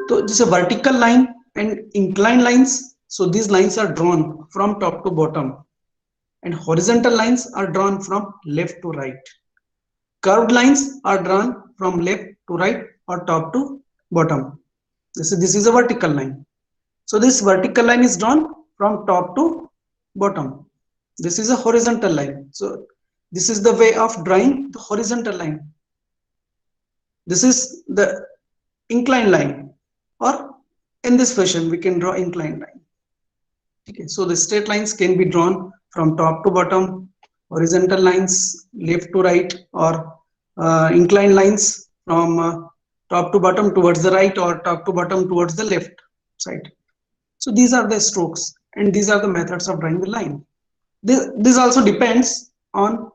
तो जैसे vertical line and incline lines, so these lines are drawn from top to bottom and horizontal lines are drawn from left to right. Curved lines are drawn from left to right or top to bottom. This is a vertical line. So this vertical line is drawn from top to bottom. This is a horizontal line. So this is the way of drawing the horizontal line. This is the inclined line, or in this fashion we can draw inclined line. Okay, so the straight lines can be drawn from top to bottom, horizontal lines left to right, or inclined lines from top to bottom towards the right, or top to bottom towards the left side. So these are the strokes and these are the methods of drawing the line. This also depends on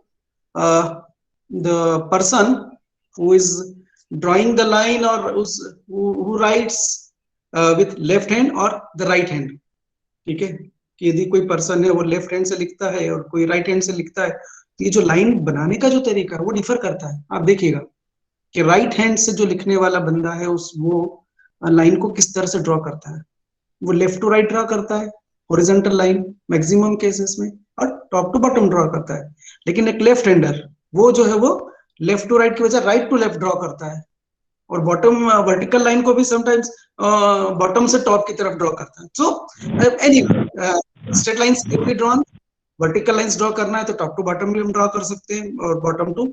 the person who is drawing the line, or who writes with left hand or the right hand. ठीक है, कि यदि कोई person है वो left hand से लिखता है और कोई राइट हैंड से लिखता है, तो ये जो लाइन बनाने का जो तरीका है वो डिफर करता है. आप देखिएगा कि राइट हैंड से जो लिखने वाला बंदा है वो लाइन को किस तरह से ड्रॉ करता है. वो लेफ्ट टू राइट ड्रॉ करता है हॉरिजॉन्टल लाइन मैक्सिमम केसेस में, और टॉप टू बॉटम ड्रॉ करता है. लेकिन एक लेफ्ट हैंडर वो जो है वो लेफ्ट टू राइट की बजाय राइट टू लेफ्ट ड्रॉ करता है, और बॉटम वर्टिकल लाइन को भी समटाइम्स बॉटम से टॉप की तरफ ड्रॉ करता है. So anyway straight lines can be drawn. Vertical lines draw करना है तो टॉप टू बॉटम भी हम ड्रॉ कर सकते हैं और बॉटम टू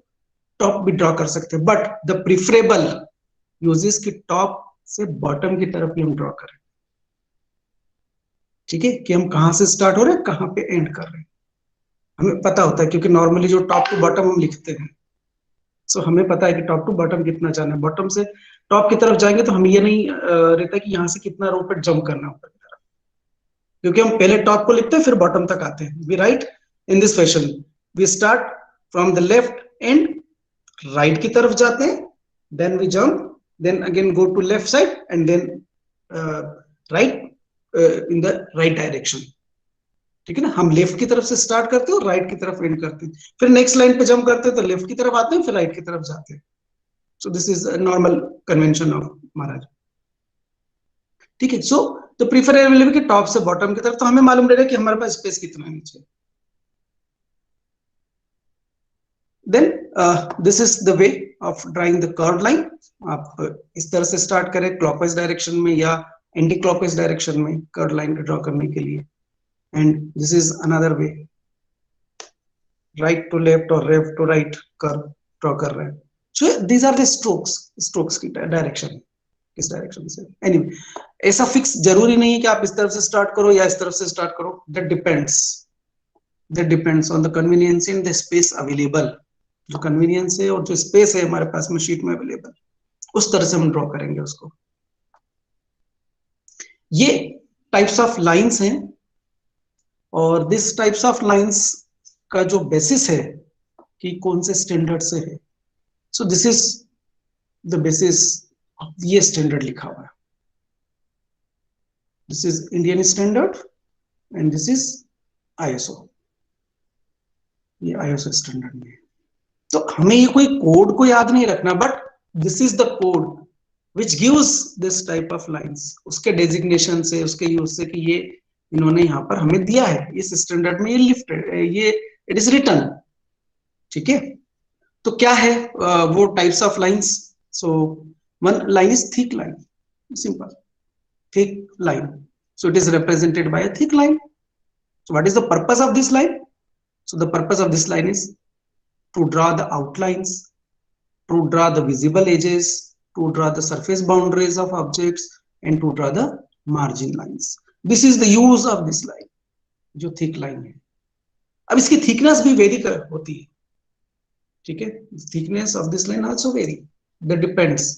टॉप भी ड्रॉ कर सकते हैं, बट द प्रिफरेबल यूजेस की टॉप से बॉटम की तरफ भी हम ड्रॉ करें. ठीक है, कि हम कहां से स्टार्ट हो रहे हैं कहां पे एंड कर रहे हैं हमें पता होता है, क्योंकि नॉर्मली जो टॉप टू बॉटम हम लिखते हैं, सो हमें पता है कि टॉप टू बॉटम कितना जाना है. बॉटम से टॉप की तरफ जाएंगे तो हमें ये नहीं रहता कि यहाँ से कितना रो पे जंप करना ऊपर की तरफ, क्योंकि हम पहले टॉप को लिखते हैं फिर बॉटम तक आते हैं. We write in this fashion, we start from the left and right की तरफ जाते हैं, then we jump, then again go to left side and then right in the right direction. ठीक है ना, हम लेफ्ट की तरफ से स्टार्ट करते हैं और राइट की तरफ एंड करते हैं, फिर नेक्स्ट लाइन पे जंप करते हैं तो लेफ्ट की तरफ आते हैं फिर राइट की तरफ जाते हैं. So this is normal convention of महाराज. ठीक है, सो तो प्रीफरेबल कि टॉप से बॉटम की तरफ, तो हमें मालूम रहेगा कि हमारे पास स्पेस कितना है नीचे. Then this is the way of drawing the curve line. आप इस तरह से स्टार्ट करें क्लॉकवाइज डायरेक्शन में या एंटी क्लॉकवाइज डायरेक्शन में कर्व लाइन को ड्रॉ करने के लिए. And this is another way, right to left or left to right curve draw कर रहे हैं. So these are the strokes की डायरेक्शन, किस डायरेक्शन से. anyway ऐसा फिक्स जरूरी नहीं है कि आप इस तरफ से स्टार्ट करो या इस तरफ से स्टार्ट करो. that depends on the convenience and the space available. जो convenience है और जो space है हमारे पास में शीट में अवेलेबल, उस तरह से हम ड्रॉ करेंगे उसको. ये टाइप्स ऑफ लाइंस हैं, और दिस टाइप्स ऑफ लाइंस का जो बेसिस है कि कौन से स्टैंडर्ड से है. So this is the basis. ये स्टैंडर्ड लिखा हुआ है, this is Indian standard and this is ISO. ये आईएसओ स्टैंडर्ड में. तो हमें ये कोई कोड को याद नहीं रखना, but this is the code which gives this type of lines. उसके डेजिग्नेशन से, उसके यूज से कि ये इन्होंने यहां पर हमें दिया है इस स्टैंडर्ड में, ये लिफ्टेड, ये इट इज रिटन. ठीक है, तो क्या है वो types of lines. So one line is thick line, simple thick line. So it is represented by a thick line. So what is the purpose of this line. So the purpose of this line is to draw the outlines, to draw the visible edges, to draw the surface boundaries of objects and to draw the margin lines. This is the use of this line, जो thick line है. अब इसकी thickness भी very होती है. ठीक है, thickness of this line also very. That depends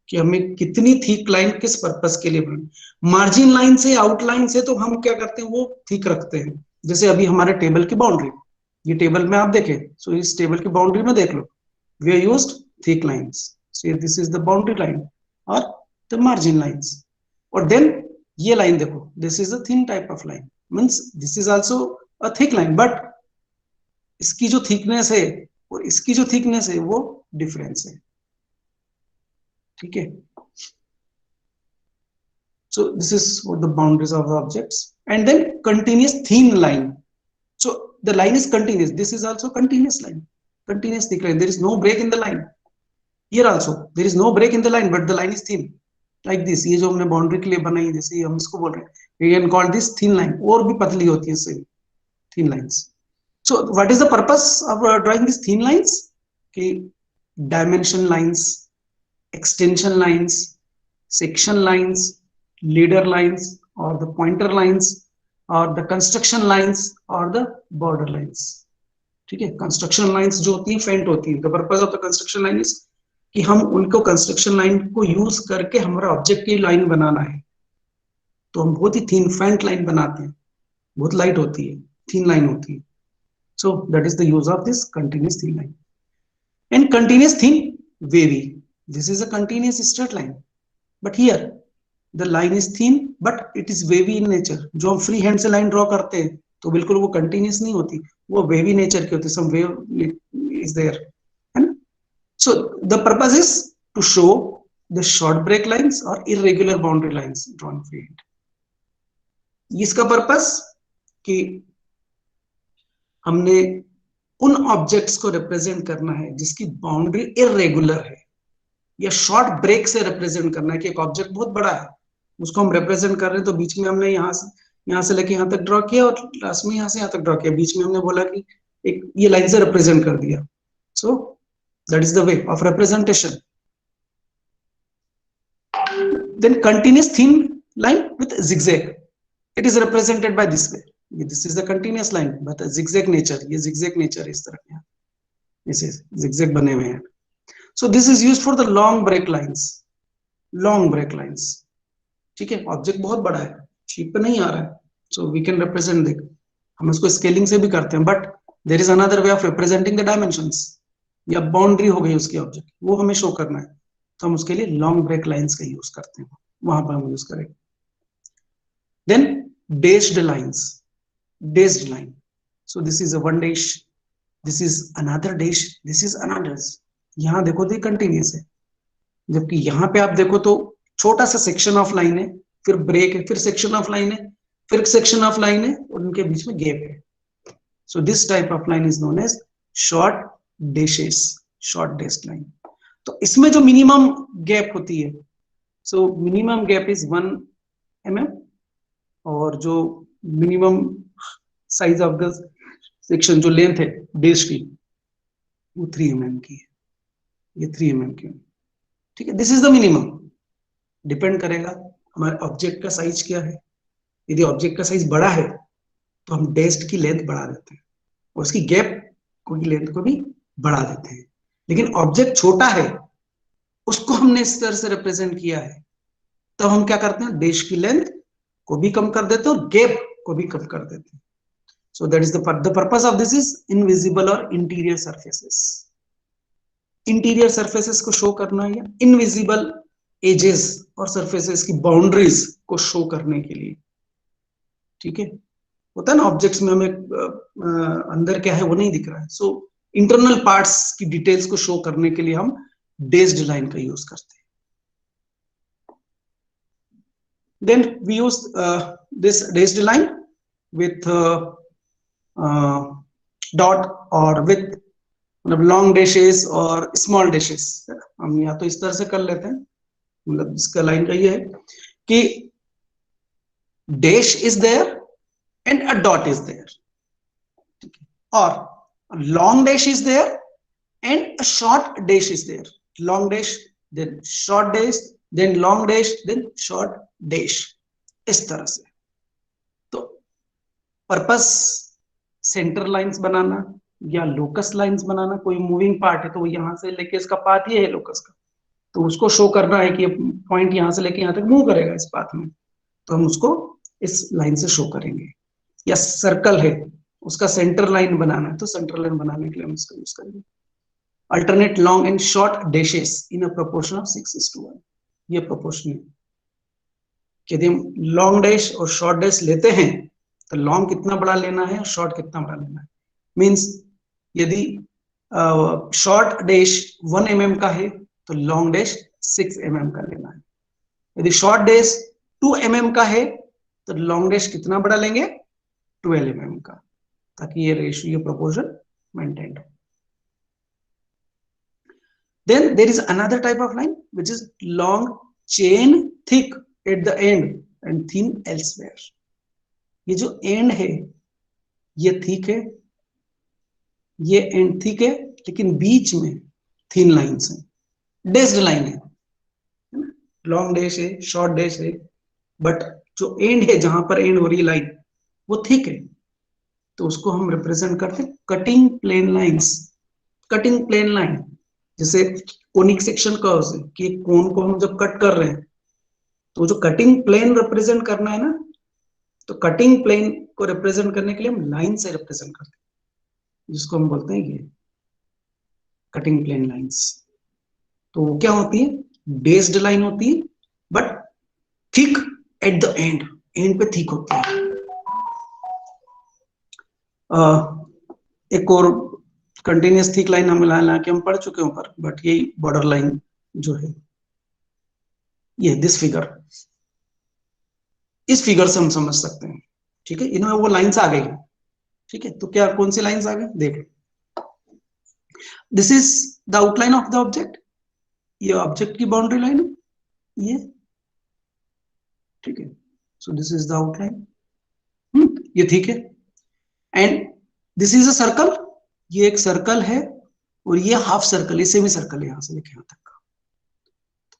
कि हमें कितनी थिक लाइन किस पर्पस के लिए बनी. मार्जिन लाइन से, आउटलाइन से तो हम क्या करते हैं, वो थिक रखते हैं. जैसे अभी हमारे टेबल की बाउंड्री, ये टेबल में आप देखें, सो इस टेबल की बाउंड्री में देख लो, we are used thick lines. So this is the boundary line और द मार्जिन लाइंस. और देन ये लाइन देखो, this is a thin type of line, means this is also a thick line, but इसकी जो thickness है और इसकी जो थिकनेस है वो डिफरेंस है. ठीक है, So this is what the boundaries of the objects. And then continuous thin line. So the line is continuous. This is also continuous line, continuous thick line. There is no break in the line. Here also there is no break in the line, but the line is thin like this. ये जो हमने boundary के लिए बनाई, जैसे हम इसको बोल रहे हैं, we can call this thin line. और भी पतली होती है इससे, thin lines. So what is the purpose of drawing these thin lines? कि dimension lines, extension lines, section lines, leader lines, or the pointer lines, or the construction lines, or the border lines. ठीक है, construction lines जो होती है फेंट होती है. The purpose of the construction line is कि हम उनको कंस्ट्रक्शन लाइन को यूज करके हमारा ऑब्जेक्ट की लाइन बनाना है, तो हम बहुत ही थीन फेंट लाइन बनाते हैं, बहुत लाइट होती है, थीन लाइन होती है. सो that is the use of this continuous thin line. And continuous thin wavy, this is a continuous straight line, but here the line is thin but it is wavy in nature. जो हम free hand से line draw करते हैं तो बिल्कुल वो continuous नहीं होती, वो वेवी नेचर की होती है. सम वेव इज देयर, है ना. So the purpose is to show the short break lines और irregular boundary lines drawn free hand. इसका पर्पस कि हमने उन ऑब्जेक्ट्स को रिप्रेजेंट करना है जिसकी बाउंड्री इरेगुलर है, या शॉर्ट ब्रेक से रिप्रेजेंट करना है कि एक ऑब्जेक्ट बहुत बड़ा है, उसको हम रिप्रेजेंट कर रहे हैं, तो बीच में हमने यहाँ से लेके यहाँ तक ड्रॉ किया और लास्ट में यहाँ से यहाँ तक ड्रॉ किया, बीच में हमने बोला कि एक ये लाइन से रिप्रेजेंट कर दिया. So that is the way of representation. Then continuous thin line with zigzag, it is represented by this way. This is the continuous line but zigzag nature, ये zigzag नेचर इस तरह के, इसे zigzag बने हुए हैं. So this is used for the long break lines, long break lines. ठीक है, ऑब्जेक्ट बहुत बड़ा है, शीट पे नहीं आ रहा है, so we can represent it. हम इसको स्केलिंग से भी करते हैं, but there is another way of representing the dimensions. या बाउंड्री हो गई उसकी ऑब्जेक्ट, वो हमें शो करना है, तो हम उसके लिए लॉन्ग ब्रेक लाइंस का यूज करते हैं, वहां पर हम यूज करेंगे. Then dashed lines, dashed line. So this is a one dash, this is another dash, this is another. यहां देखो तो कंटिन्यूअस है, जबकि यहां पे आप देखो तो छोटा सा सेक्शन ऑफ लाइन है, फिर ब्रेक है, फिर सेक्शन ऑफ लाइन है, फिर सेक्शन ऑफ लाइन है, और उनके बीच में गैप है. So this type of line is known as short dashes, short dashed line. तो इसमें जो मिनिमम गैप होती है, so minimum gap is 1 mm, और जो minimum size of the section, जो लेंथ है डैश की, वो 3 mm की है. ये 3 mm की, ठीक है. This is the minimum. Depend करेगा हमारे ऑब्जेक्ट का साइज क्या है. यदि ऑब्जेक्ट का साइज बड़ा है तो हम डैश्ड की लेंथ बढ़ा देते हैं और उसकी गैप की लेंथ को भी बढ़ा देते हैं. लेकिन ऑब्जेक्ट छोटा है, उसको हमने इस तरह से रिप्रेजेंट किया है, तब हम क्या करते हैं, डैश की लेंथ को भी कम कर देते हैं और गैप को भी कम कर देते हैं. सो that is the purpose of this is invisible और इंटीरियर सरफेसेस. इंटीरियर सरफेसेस को शो करना, या इनविजिबल एजेस और सरफेसेस की बाउंड्रीज को शो करने के लिए. ठीक है, होता है ना ऑब्जेक्ट्स में हमें अंदर क्या है वो नहीं दिख रहा है, सो इंटरनल पार्ट्स की डिटेल्स को शो करने के लिए हम डैश्ड लाइन का यूज करते हैं. Then we use this dashed line with dot और विथ मतलब लॉन्ग डैशेस और स्मॉल डैशेस. हम या तो इस तरह से कर लेते हैं, मतलब इसका लाइन का ये है कि dash is there and a dot is there, और long dash is there and a short dash is there. Long dash, then short dash, then long dash, then short dash, इस तरह से. तो पर्पस सेंटर लाइंस बनाना या locus lines बनाना. कोई moving part है तो यहां से लेके इसका पाथ ये है लोकस का, तो उसको शो करना है कि पॉइंट यहां से लेके यहां तक मूव करेगा इस पाथ में, तो हम उसको इस लाइन से शो करेंगे. या सर्कल है, उसका सेंटर लाइन बनाना है, तो सेंटर लाइन बनाने के लिए हम इसका यूज करेंगे. Alternate long and short dashes in a proportion of 6:1. ये प्रोपोर्शन है. यदि हम लॉन्ग डैश और शॉर्ट डैश लेते हैं तो लॉन्ग कितना बड़ा लेना है और शॉर्ट कितना बड़ा लेना है. मीन्स यदि शॉर्ट डैश 1 mm का है तो लॉन्ग डैश 6 mm का लेना है. यदि शॉर्ट डैश 2 mm का है तो लॉन्ग डैश कितना बड़ा लेंगे, 12 mm का, ताकि ये रेशियो, ये प्रोपोर्शन मेंटेन हो. Then there is another type of line which is long chain, thick at the end and thin elsewhere. ये जो एंड है ये थिक है, ये एंड थिक है, लेकिन बीच में थिन लाइंस है, डेस्ड लाइन है, लॉन्ग डैश है, शॉर्ट डैश है, बट जो एंड है जहां पर एंड हो रही लाइन वो थिक है, तो उसको हम रिप्रेजेंट करते हैं cutting plane lines. Cutting plane line जैसे कोनिक सेक्शन कर्व्स है कि कोन को हम जब कट कर रहे हैं तो जो कटिंग प्लेन रिप्रेजेंट करना है ना, तो कटिंग प्लेन को रिप्रेजेंट करने के लिए हम लाइन से रिप्रेजेंट करते हैं, जिसको हम बोलते हैं ये कटिंग प्लेन लाइंस. तो वो क्या होती है, बेस्ड लाइन होती है but thick at the end, and पे थिक होती है. एक और कंटिन्यूस थिक लाइन हम हालांकि हम पढ़ चुके हैं ऊपर, बट यही बॉर्डर लाइन जो है ये दिस फिगर, इस फिगर से हम समझ सकते हैं. ठीक है, इनमें वो लाइंस आ गई. ठीक है, तो क्या कौन सी लाइंस आ गई देख लो. This is the outline of the object, ये ऑब्जेक्ट की बाउंड्री लाइन है ये. ठीक है, so this is the outline, ये ठीक है. And this is a circle, ये एक सर्कल है और ये हाफ सर्कल, ये सेमी सर्कल है यहां से लेके यहां तक का.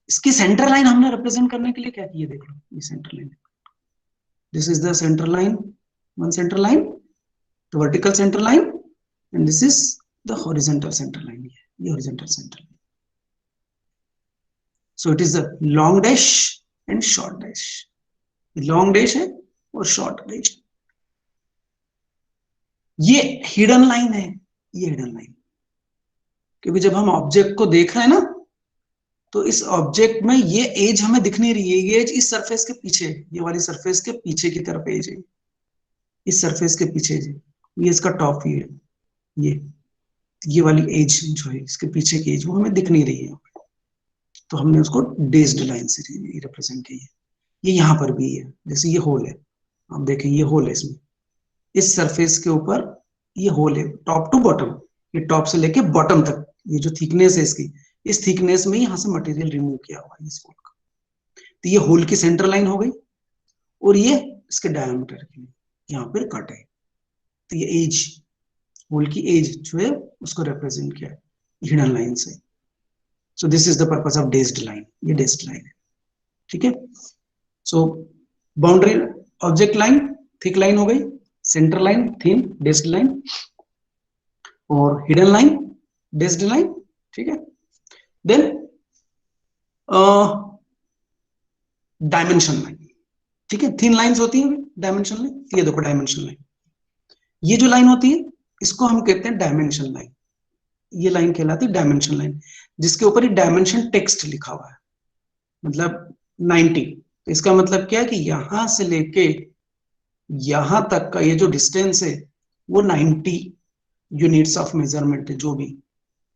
इसकी सेंटर लाइन हमने रिप्रेजेंट करने के लिए क्या किया देख लो, ये centre line. This is the center line, one center line, the vertical center line, and this is the horizontal center line. The horizontal center line. So it is the long dash and short dash. Long dash है और short dash. ये hidden line है, ये hidden line. क्योंकि जब हम object को देख रहे हैं ना, तो इस ऑब्जेक्ट में ये एज हमें दिख नहीं रही है, ये एज इस सरफेस के पीछे, ये वाली सरफेस के पीछे की तरफ एज है, इस सरफेस के पीछे है, ये इसका टॉप व्यू है, ये वाली एज जो है इसके पीछे की एज वो हमें दिख नहीं रही है, तो हमने उसको डेस्ड लाइन से रिप्रेजेंट किया है. ये यहाँ पर भी है, जैसे ये होल है, आप देखें ये होल है, इसमें इस सरफेस के ऊपर ये होल है टॉप टू बॉटम, ये टॉप से लेके बॉटम तक, ये जो थिकनेस है इसकी, इस थिकनेस में यहाँ से मटेरियल रिमूव किया हुआ है इस होल का. तो ये होल की सेंटर लाइन हो गई और ये इसके डायमीटर की यहाँ पर कट है, तो ये एज, होल की एज जो है उसको रिप्रेजेंट किया है हिडन लाइन से. So this is the purpose of dashed line, ये डेस्ड लाइन है. ठीक है, so boundary object line thick line हो गई, centre line thin dashed line, और हिडन लाइन डेस्ड लाइन. ठीक है, देन डायमेंशन लाइन. ठीक है, थिन लाइंस होती है डायमेंशन लाइन, ये देखो डायमेंशन लाइन, ये जो लाइन होती है इसको हम कहते हैं डायमेंशन लाइन. ये लाइन कहलाती है डायमेंशन लाइन, जिसके ऊपर ये डायमेंशन टेक्स्ट लिखा हुआ है, मतलब 90. तो इसका मतलब क्या है कि यहां से लेके यहां तक का ये जो डिस्टेंस है वो 90 यूनिट्स ऑफ मेजरमेंट है. जो भी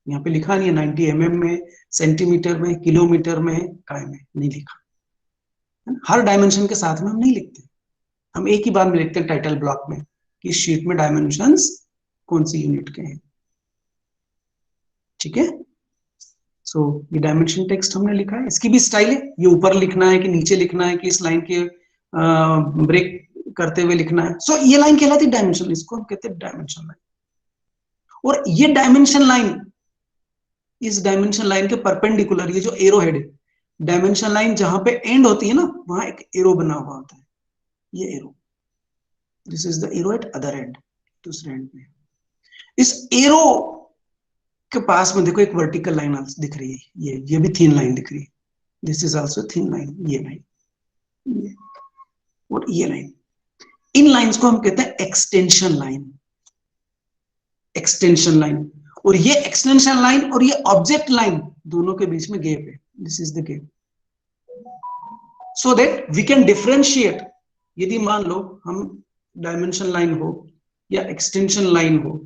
यहाँ पे लिखा नहीं है 90 mm में, सेंटीमीटर में, किलोमीटर में, काय में नहीं लिखा. हर डायमेंशन के साथ में हम नहीं लिखते, हम एक ही बार में लिखते हैं टाइटल ब्लॉक में कि इस शीट में डायमेंशंस कौन सी यूनिट के हैं. ठीक है, सो ये डायमेंशन टेक्स्ट हमने लिखा है. इसकी भी स्टाइल है, ये ऊपर लिखना है कि नीचे लिखना है कि इस लाइन के ब्रेक करते हुए लिखना है. सो ये लाइन कहलाती है डायमेंशन, इसको हम कहते हैं डायमेंशन लाइन. और ये डायमेंशन लाइन, इस डायमेंशन लाइन के परपेंडिकुलर ये जो एरो हेड है, डायमेंशन लाइन जहां पे एंड होती है ना वहां एक एरो बना हुआ होता है, ये arrow, this is the arrow eight other and, दूसरे एंड में. इस एरो के पास में देखो एक वर्टिकल लाइन दिख रही है, ये भी थिन लाइन दिख रही है, this is also thin line, ये लाइन और ये लाइन. इन लाइंस को हम कहते हैं एक्सटेंशन लाइन, एक्सटेंशन लाइन. और ये एक्सटेंशन लाइन और ये ऑब्जेक्ट लाइन दोनों के बीच में गैप है, this is the gap, so that we can differentiate. यदि मान लो हम डायमेंशन लाइन हो या एक्सटेंशन लाइन हो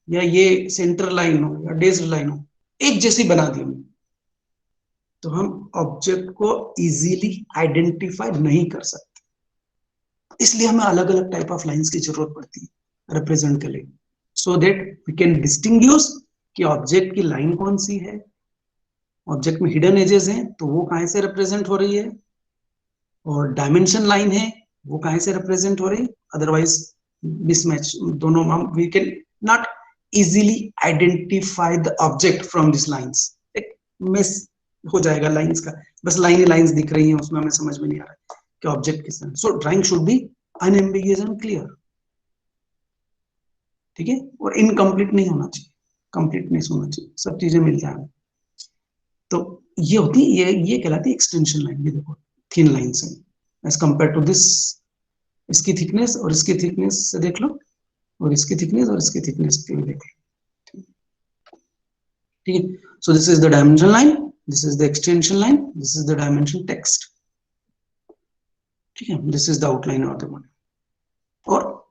या ये सेंटर लाइन हो या डेस्ड लाइन हो, एक जैसी बना दी हमने, तो हम ऑब्जेक्ट को इजीली आइडेंटिफाई नहीं कर सकते, इसलिए हमें अलग अलग टाइप ऑफ लाइंस की जरूरत पड़ती है रिप्रेजेंट के लिए, so that we can distinguish कि ऑब्जेक्ट की लाइन कौन सी है, ऑब्जेक्ट में हिडन एजेस हैं तो वो कहां से रिप्रेजेंट हो रही है, और डायमेंशन लाइन है वो कहां से रिप्रेजेंट हो रही है, अदरवाइज मिसमैच दोनों हम we cannot easily identify the object from this lines, एक मिस हो जाएगा लाइंस का, बस लाइन ही लाइंस दिख रही हैं उसमें हमें समझ में नहीं आ रहा है कि ऑब्जेक्ट किस है, so drawing should be unambiguous and clear, ठीक है, और इनकम्प्लीट नहीं होना चाहिए, कंप्लीटनेस होना चाहिए, सब चीजें मिल जाए, तो ये होती है, ये कहलाती है एक्सटेंशन लाइन, ये देखो थिन लाइन से एज कंपेयर टू दिस, इसकी थिकनेस और इसकी थिकनेस से देख लो, और इसकी थिकनेस और इसकी थिकनेस के देख लो, ठीक है, so this is the dimension line, this is the extension line, this is the dimension text, ठीक है, this is the outline of the model, और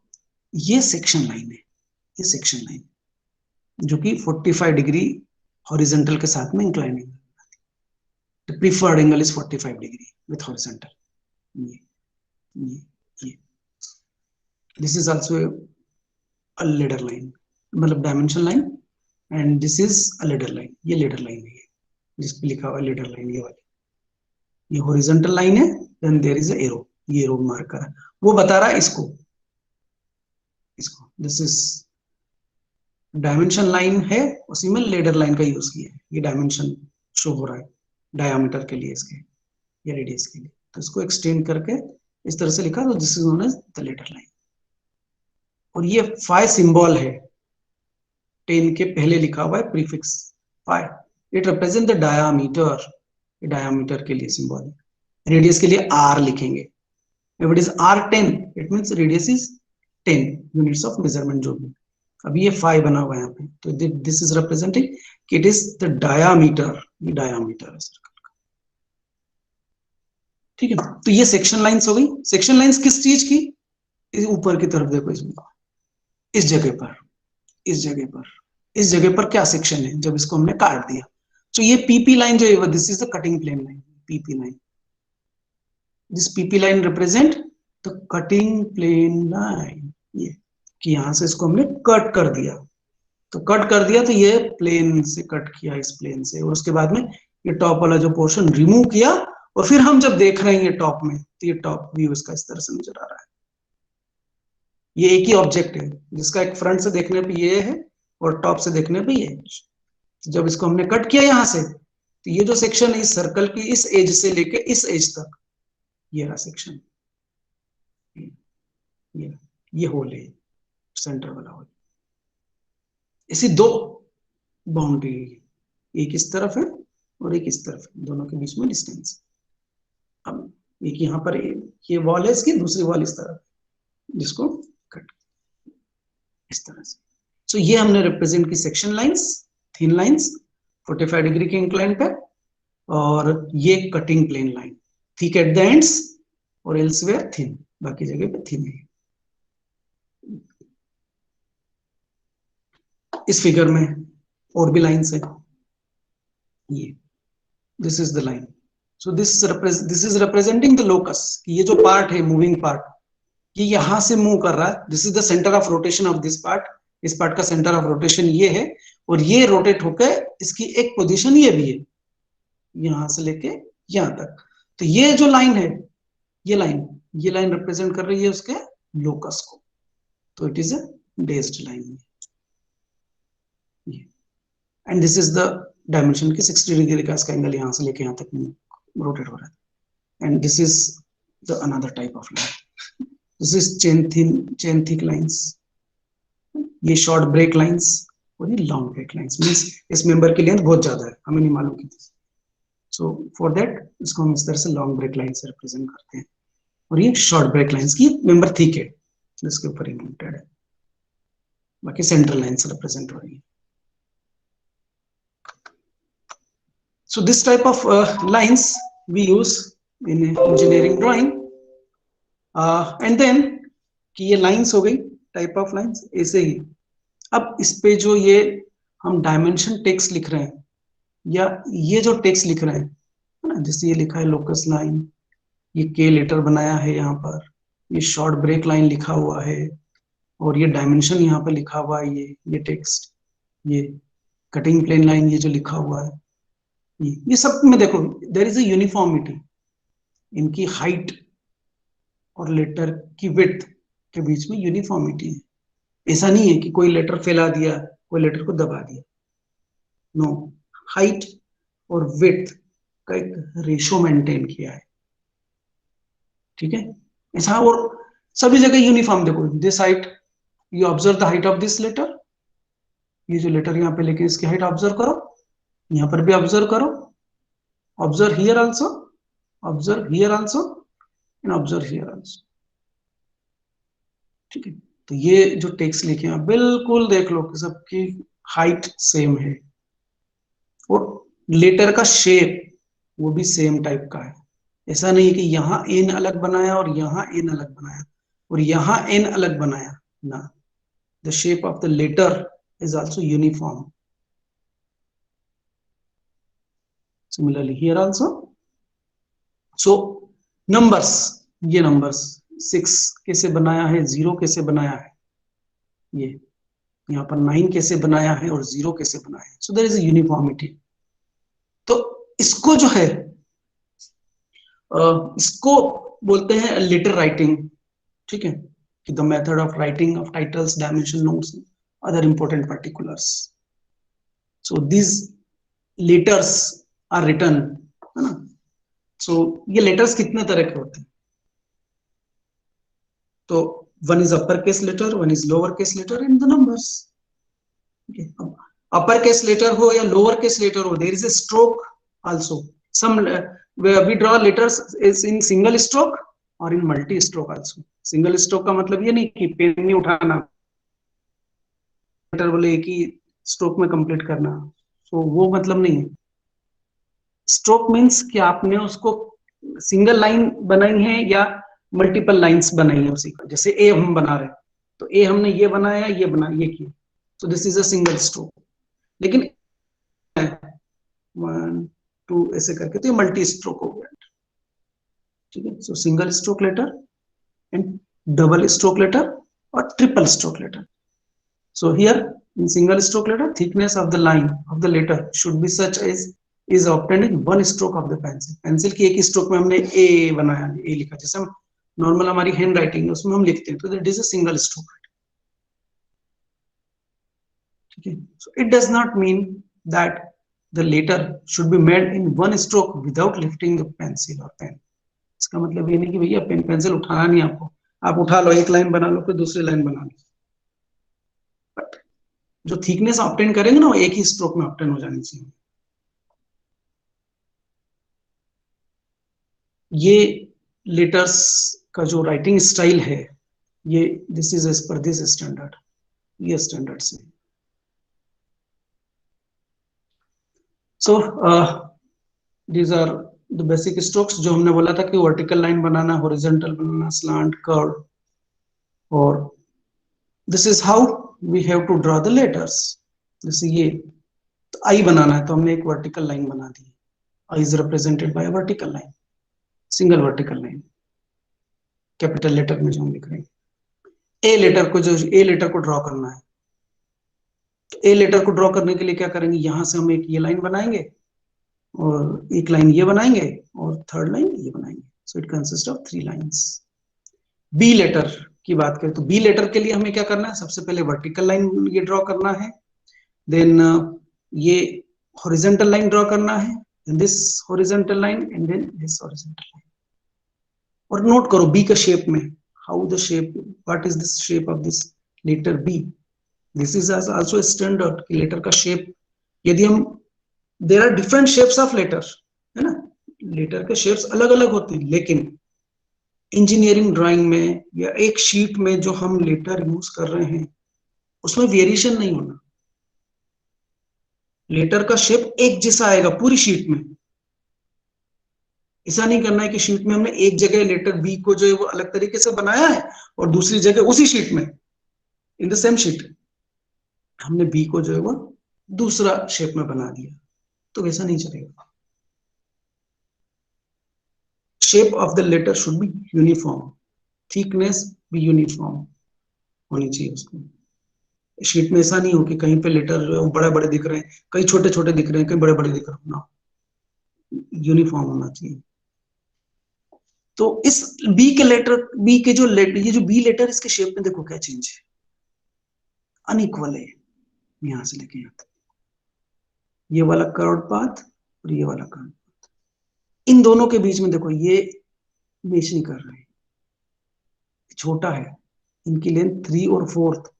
ये सेक्शन लाइन है, ये सेक्शन लाइन जो कि 45 डिग्री हॉरिजॉन्टल के साथ में इंक्लाइंड है, the preferred angle is 45 degree with horizontal, ये this is also a ladder line, मतलब dimension line, and this is a ladder line, ये ladder line है जिस पे लिखा हुआ ladder line, ये वाली, ये हॉरिजॉन्टल लाइन है, then there is a arrow, ये एरो मार्क करा, वो बता रहा है इसको, दिस इज डायमेंशन लाइन है, उसी में ladder लाइन का यूज किया है, ये डायमेंशन शो हो रहा है डायमीटर के लिए इसके, या रेडियस के लिए, तो इसको एक्सटेंड करके इस तरह से लिखा, तो this is known as the ladder line, और ये फाई सिंबल है, 10 के पहले लिखा हुआ है prefix phi, it represent the diameter, diameter के लिए सिंबल है, रेडियस के लिए आर लिखेंगे, if it is R10 it means radius is 10 units of measurement, जो भी, अभी ये फाई बना हुआ है यहाँ पे, तो दिस इज रिप्रेजेंटिंग कि इट इज द डायामीटर, ये डायामीटर है सर्कल का, ठीक है, तो ये सेक्शन लाइंस हो गई, सेक्शन लाइंस किस चीज की, ऊपर की तरफ देखो, इसमें इस जगह पर, इस जगह पर, इस जगह पर क्या सेक्शन है, जब इसको हमने काट दिया, तो ये पीपी लाइन जो है, this is the cutting plane line, PP line, this PP line represent the cutting plane line, ये कि यहां से इसको हमने कट कर दिया, तो कट कर दिया, तो ये प्लेन से कट किया, इस प्लेन से, और उसके बाद में ये टॉप वाला जो पोर्शन रिमूव किया, और फिर हम जब देख रहे हैं ये टॉप में, तो ये टॉप व्यू इसका इस तरह से नजर आ रहा है, ये एक ही ऑब्जेक्ट है जिसका एक फ्रंट से देखने पे ये है और टॉप से देखने पे ये है, जब इसको हमने कट किया यहां से, तो ये जो सेक्शन है इस सर्कल की इस एज से लेके इस एज तक, ये रहा सेक्शन, ये होल है, सेंटर वाला होल, इसी दो बाउंड्री, एक इस तरफ है और एक इस तरफ है, दोनों के बीच में डिस्टेंस, अब एक यहाँ पर ये वॉल है इसकी, दूसरी वॉल इस तरफ, जिसको कट इस तरह से, सो ये हमने रिप्रेजेंट की section lines, thin lines 45 degree के इंक्लाइन पे, और ये cutting plane line, thick at the ends और एल्सवेयर थिन, बाकी जगह पे थिन है, इस फिगर में और भी लाइंस है, ये this is the line, so this is representing the locus, ये जो पार्ट है मूविंग पार्ट, ये यहां से मूव कर रहा है, this is the centre of rotation of this part, इस पार्ट का सेंटर ऑफ रोटेशन ये है, और ये रोटेट होकर इसकी एक पोजीशन ये भी है, यहां से लेके यहां तक, तो ये जो लाइन है, ये लाइन रिप्रेजेंट कर रही है उसके लोकस को, तो it is a dazed line, and this is the dimension की 60 डिग्री का इसका एंगल, यहां से लेके यहां तक रोटेट हो रहा है, and this is the another type of line, this is chain thick lines, ये शॉर्ट ब्रेक लाइंस, और ये लॉन्ग ब्रेक लाइंस, मींस इस मेंबर की लेंथ बहुत ज्यादा है, हमें नहीं मालूम कितनी, सो फॉर दैट इसको हम इस तरह से लॉन्ग ब्रेक लाइन से रिप्रेजेंट करते हैं, और ये शॉर्ट ब्रेक लाइंस की मेंबर थिक है जिसके ऊपर इंक्लूडेड है, बाकी सेंट्रल लाइन से रिप्रेजेंट हो रही है, so this type of lines we use in engineering drawing, and then कि ये लाइंस हो गई टाइप ऑफ लाइंस, ऐसे ही अब इस पे जो ये हम डायमेंशन टेक्स्ट लिख रहे हैं, या ये जो टेक्स्ट लिख रहे हैं, है ना। जैसे ये लिखा है लोकस लाइन, ये के लेटर बनाया है यहाँ पर, ये शॉर्ट ब्रेक लाइन लिखा हुआ है, और ये डायमेंशन यहाँ पे लिखा हुआ है, ये टेक्स्ट, ये कटिंग प्लेन लाइन, ये जो लिखा हुआ है, ये सब में देखो देयर इज अ यूनिफॉर्मिटी, इनकी हाइट और लेटर की विड्थ के बीच में यूनिफॉर्मिटी है। ऐसा नहीं है कि कोई लेटर फैला दिया, कोई लेटर को दबा दिया, नो, हाइट और विड्थ का एक रेशो मेंटेन किया है, ठीक है। ऐसा, और सभी जगह यूनिफॉर्म, देखो this height, you observe the height of this letter, ये जो लेटर यहाँ पे लेके इसकी हाइट ऑब्जर्व करो, यहाँ पर भी ऑब्जर्व करो, observe here also, observe here also, and observe here also, ठीक है। तो ये जो टेक्स्ट लिखे हैं बिल्कुल देख लो कि सबकी हाइट सेम है, और लेटर का शेप वो भी सेम टाइप का है। ऐसा नहीं कि यहाँ एन अलग बनाया और यहाँ एन अलग बनाया और यहाँ एन अलग बनाया, ना, the shape of the letter is also uniform. Similarly here also. So numbers, ये numbers 6 कैसे बनाया है, 0 कैसे बनाया है, ये यहाँ पर 9 कैसे बनाया है और 0 कैसे बनाया है, so there is a uniformity. तो इसको जो है इसको बोलते हैं लेटर राइटिंग, ठीक है, कि the method of writing of titles, dimension notes, other important particulars. So these letters are written, है ना. So ये लेटर्स कितने तरह के होते हैं, तो one is upper case letter, one is lower case letter in the numbers. Upper case letter हो या लोअर केस लेटर हो, there is a stroke also. Some we draw letters is in single stroke और in multi stroke also. Single stroke का मतलब ये नहीं कि pen नहीं उठाना, लेटर बोले एक ही स्ट्रोक में कंप्लीट करना, तो वो मतलब नहीं है. स्ट्रोक मीन्स कि आपने उसको सिंगल लाइन बनाई है या मल्टीपल लाइंस बनाई है उसी का. जैसे ए हम बना रहे हैं, तो ए हमने ये बनाया, ये बना, ये किया, so this is a single stroke. लेकिन 1 2 ऐसे करके तो ये मल्टी स्ट्रोक हो गया, ठीक है. So single stroke letter and double stroke letter और triple stroke letter. So here in single stroke letter, thickness of the line of the letter should be such as is obtained in one stroke of the pencil. Pencil की एक stroke में हमने ए बनाया, ए लिखा, जैसे हम normal हमारी hand writing है उसमें हम लिखते हैं, तो that is a single stroke, ठीक है. So it does not mean that the letter should be made in one stroke without lifting the pencil or pen. इसका मतलब ये नहीं कि भैया पेन पेंसिल उठाना नहीं आपको, आप उठा लो, एक लाइन बना लो, फिर दूसरी लाइन बना लो, बट जो थिकनेस ऑब्टेन करेंगे ना वो एक ही स्ट्रोक में ऑब्टेन हो जानी चाहिए. ये लेटर्स का जो राइटिंग स्टाइल है, ये this is as per this standard, ये स्टैंडर्ड से. So these are the basic strokes जो हमने बोला था कि वर्टिकल लाइन बनाना, हॉरिजॉन्टल बनाना, स्लांट, कर्व, और this is how we have to draw the letters. जैसे ये तो आई बनाना है तो हमने एक वर्टिकल लाइन बना दी, I is represented by vertical line, single vertical line, capital letter में जो हम लिख रहे हैं. ए लेटर को, जो ए लेटर को ड्रॉ करना है, तो ए लेटर को ड्रॉ करने के लिए क्या करेंगे, यहां से हम एक ये लाइन बनाएंगे और एक लाइन ये बनाएंगे और थर्ड लाइन ये बनाएंगे. So it consist of 3 lines. B letter की बात करें तो बी लेटर के लिए हमें क्या करना है, सबसे पहले वर्टिकल लाइन ये ड्रॉ करना है, देन ये हॉरिजॉन्टल लाइन ड्रॉ करना है, this horizontal line and then this horizontal line. और नोट करो बी का शेप में, how the shape, what is this shape of this letter B. This is also standard कि लेटर का shape, यदि हम, there are different shapes of letter, है ना, लेटर के शेप्स अलग अलग होते हैं, लेकिन इंजीनियरिंग ड्राइंग में या एक शीट में जो हम लेटर यूज कर रहे हैं उसमें वेरिएशन नहीं होना. लेटर का शेप एक जैसा आएगा पूरी शीट में. ऐसा नहीं करना है कि शीट में हमने एक जगह लेटर बी को जो है वो अलग तरीके से बनाया है और दूसरी जगह उसी शीट में, इन द सेम शीट, हमने बी को जो है वो दूसरा शेप में बना दिया, तो वैसा नहीं चलेगा. Shape of the letter should be uniform, thickness भी यूनिफॉर्म होनी चाहिए उसको। शीट में ऐसा नहीं हो कि कहीं पे लेटर जो है वो बड़े बड़े दिख रहे हैं, कहीं छोटे छोटे दिख रहे हैं, कहीं बड़े बड़े दिख रहे हैं ना, यूनिफॉर्म होना चाहिए। तो इस बी के लेटर, बी के जो लेटर, ये जो बी लेटर, इसके शेप में देखो क्या चेंज है, अनइक्वल है यहां से लेके यहां तक, ये वाला कर्व पाथ और ये वाला कर्व पाथ, इन दोनों के बीच में देखो ये मैच नहीं कर रहे हैं, छोटा है, इनकी लेंथ 3 और फोर्थ,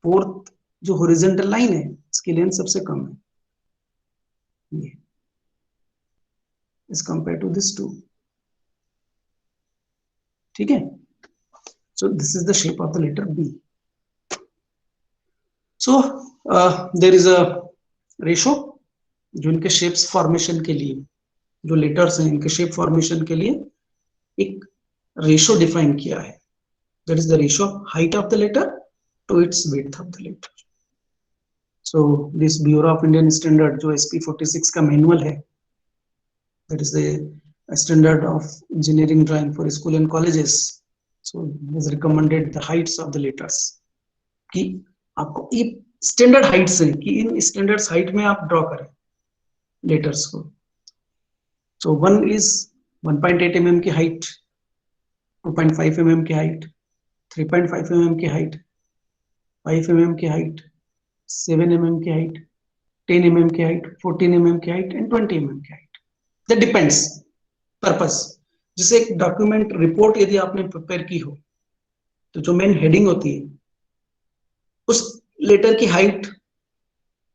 फोर्थ जो हॉरिजॉन्टल लाइन है इसकी लेंथ सबसे कम है ये, is compare to this two, ठीक है। So this is the shape of the letter B. So there is a ratio जो इनके शेप्स फॉर्मेशन के लिए, जो लेटर्स हैं इनके शेप फॉर्मेशन के लिए एक रेशो डिफाइन किया है, that is the ratio of height of the letter to its width of the letter. So this bureau of Indian standard जो SP 46 का मैनुअल है, that is the standard of engineering drawing for school and colleges, so is recommended the heights of the letters, कि आपको ये standard Heights है कि in standard height में आप ड्रॉ करें लेटर्स को। सो वन इज 1.8 mm की हाइट, 2.5 mm की हाइट, 3.5 mm की हाइट, 5 mm की हाइट, 7 mm की हाइट, 10 mm की हाइट, 14 mm की हाइट एंड 20 mm की हाइट, दैट डिपेंड्स पर्पस। जैसे एक डॉक्यूमेंट रिपोर्ट यदि आपने प्रिपेयर की हो तो जो मेन हेडिंग होती है उस लेटर की हाइट,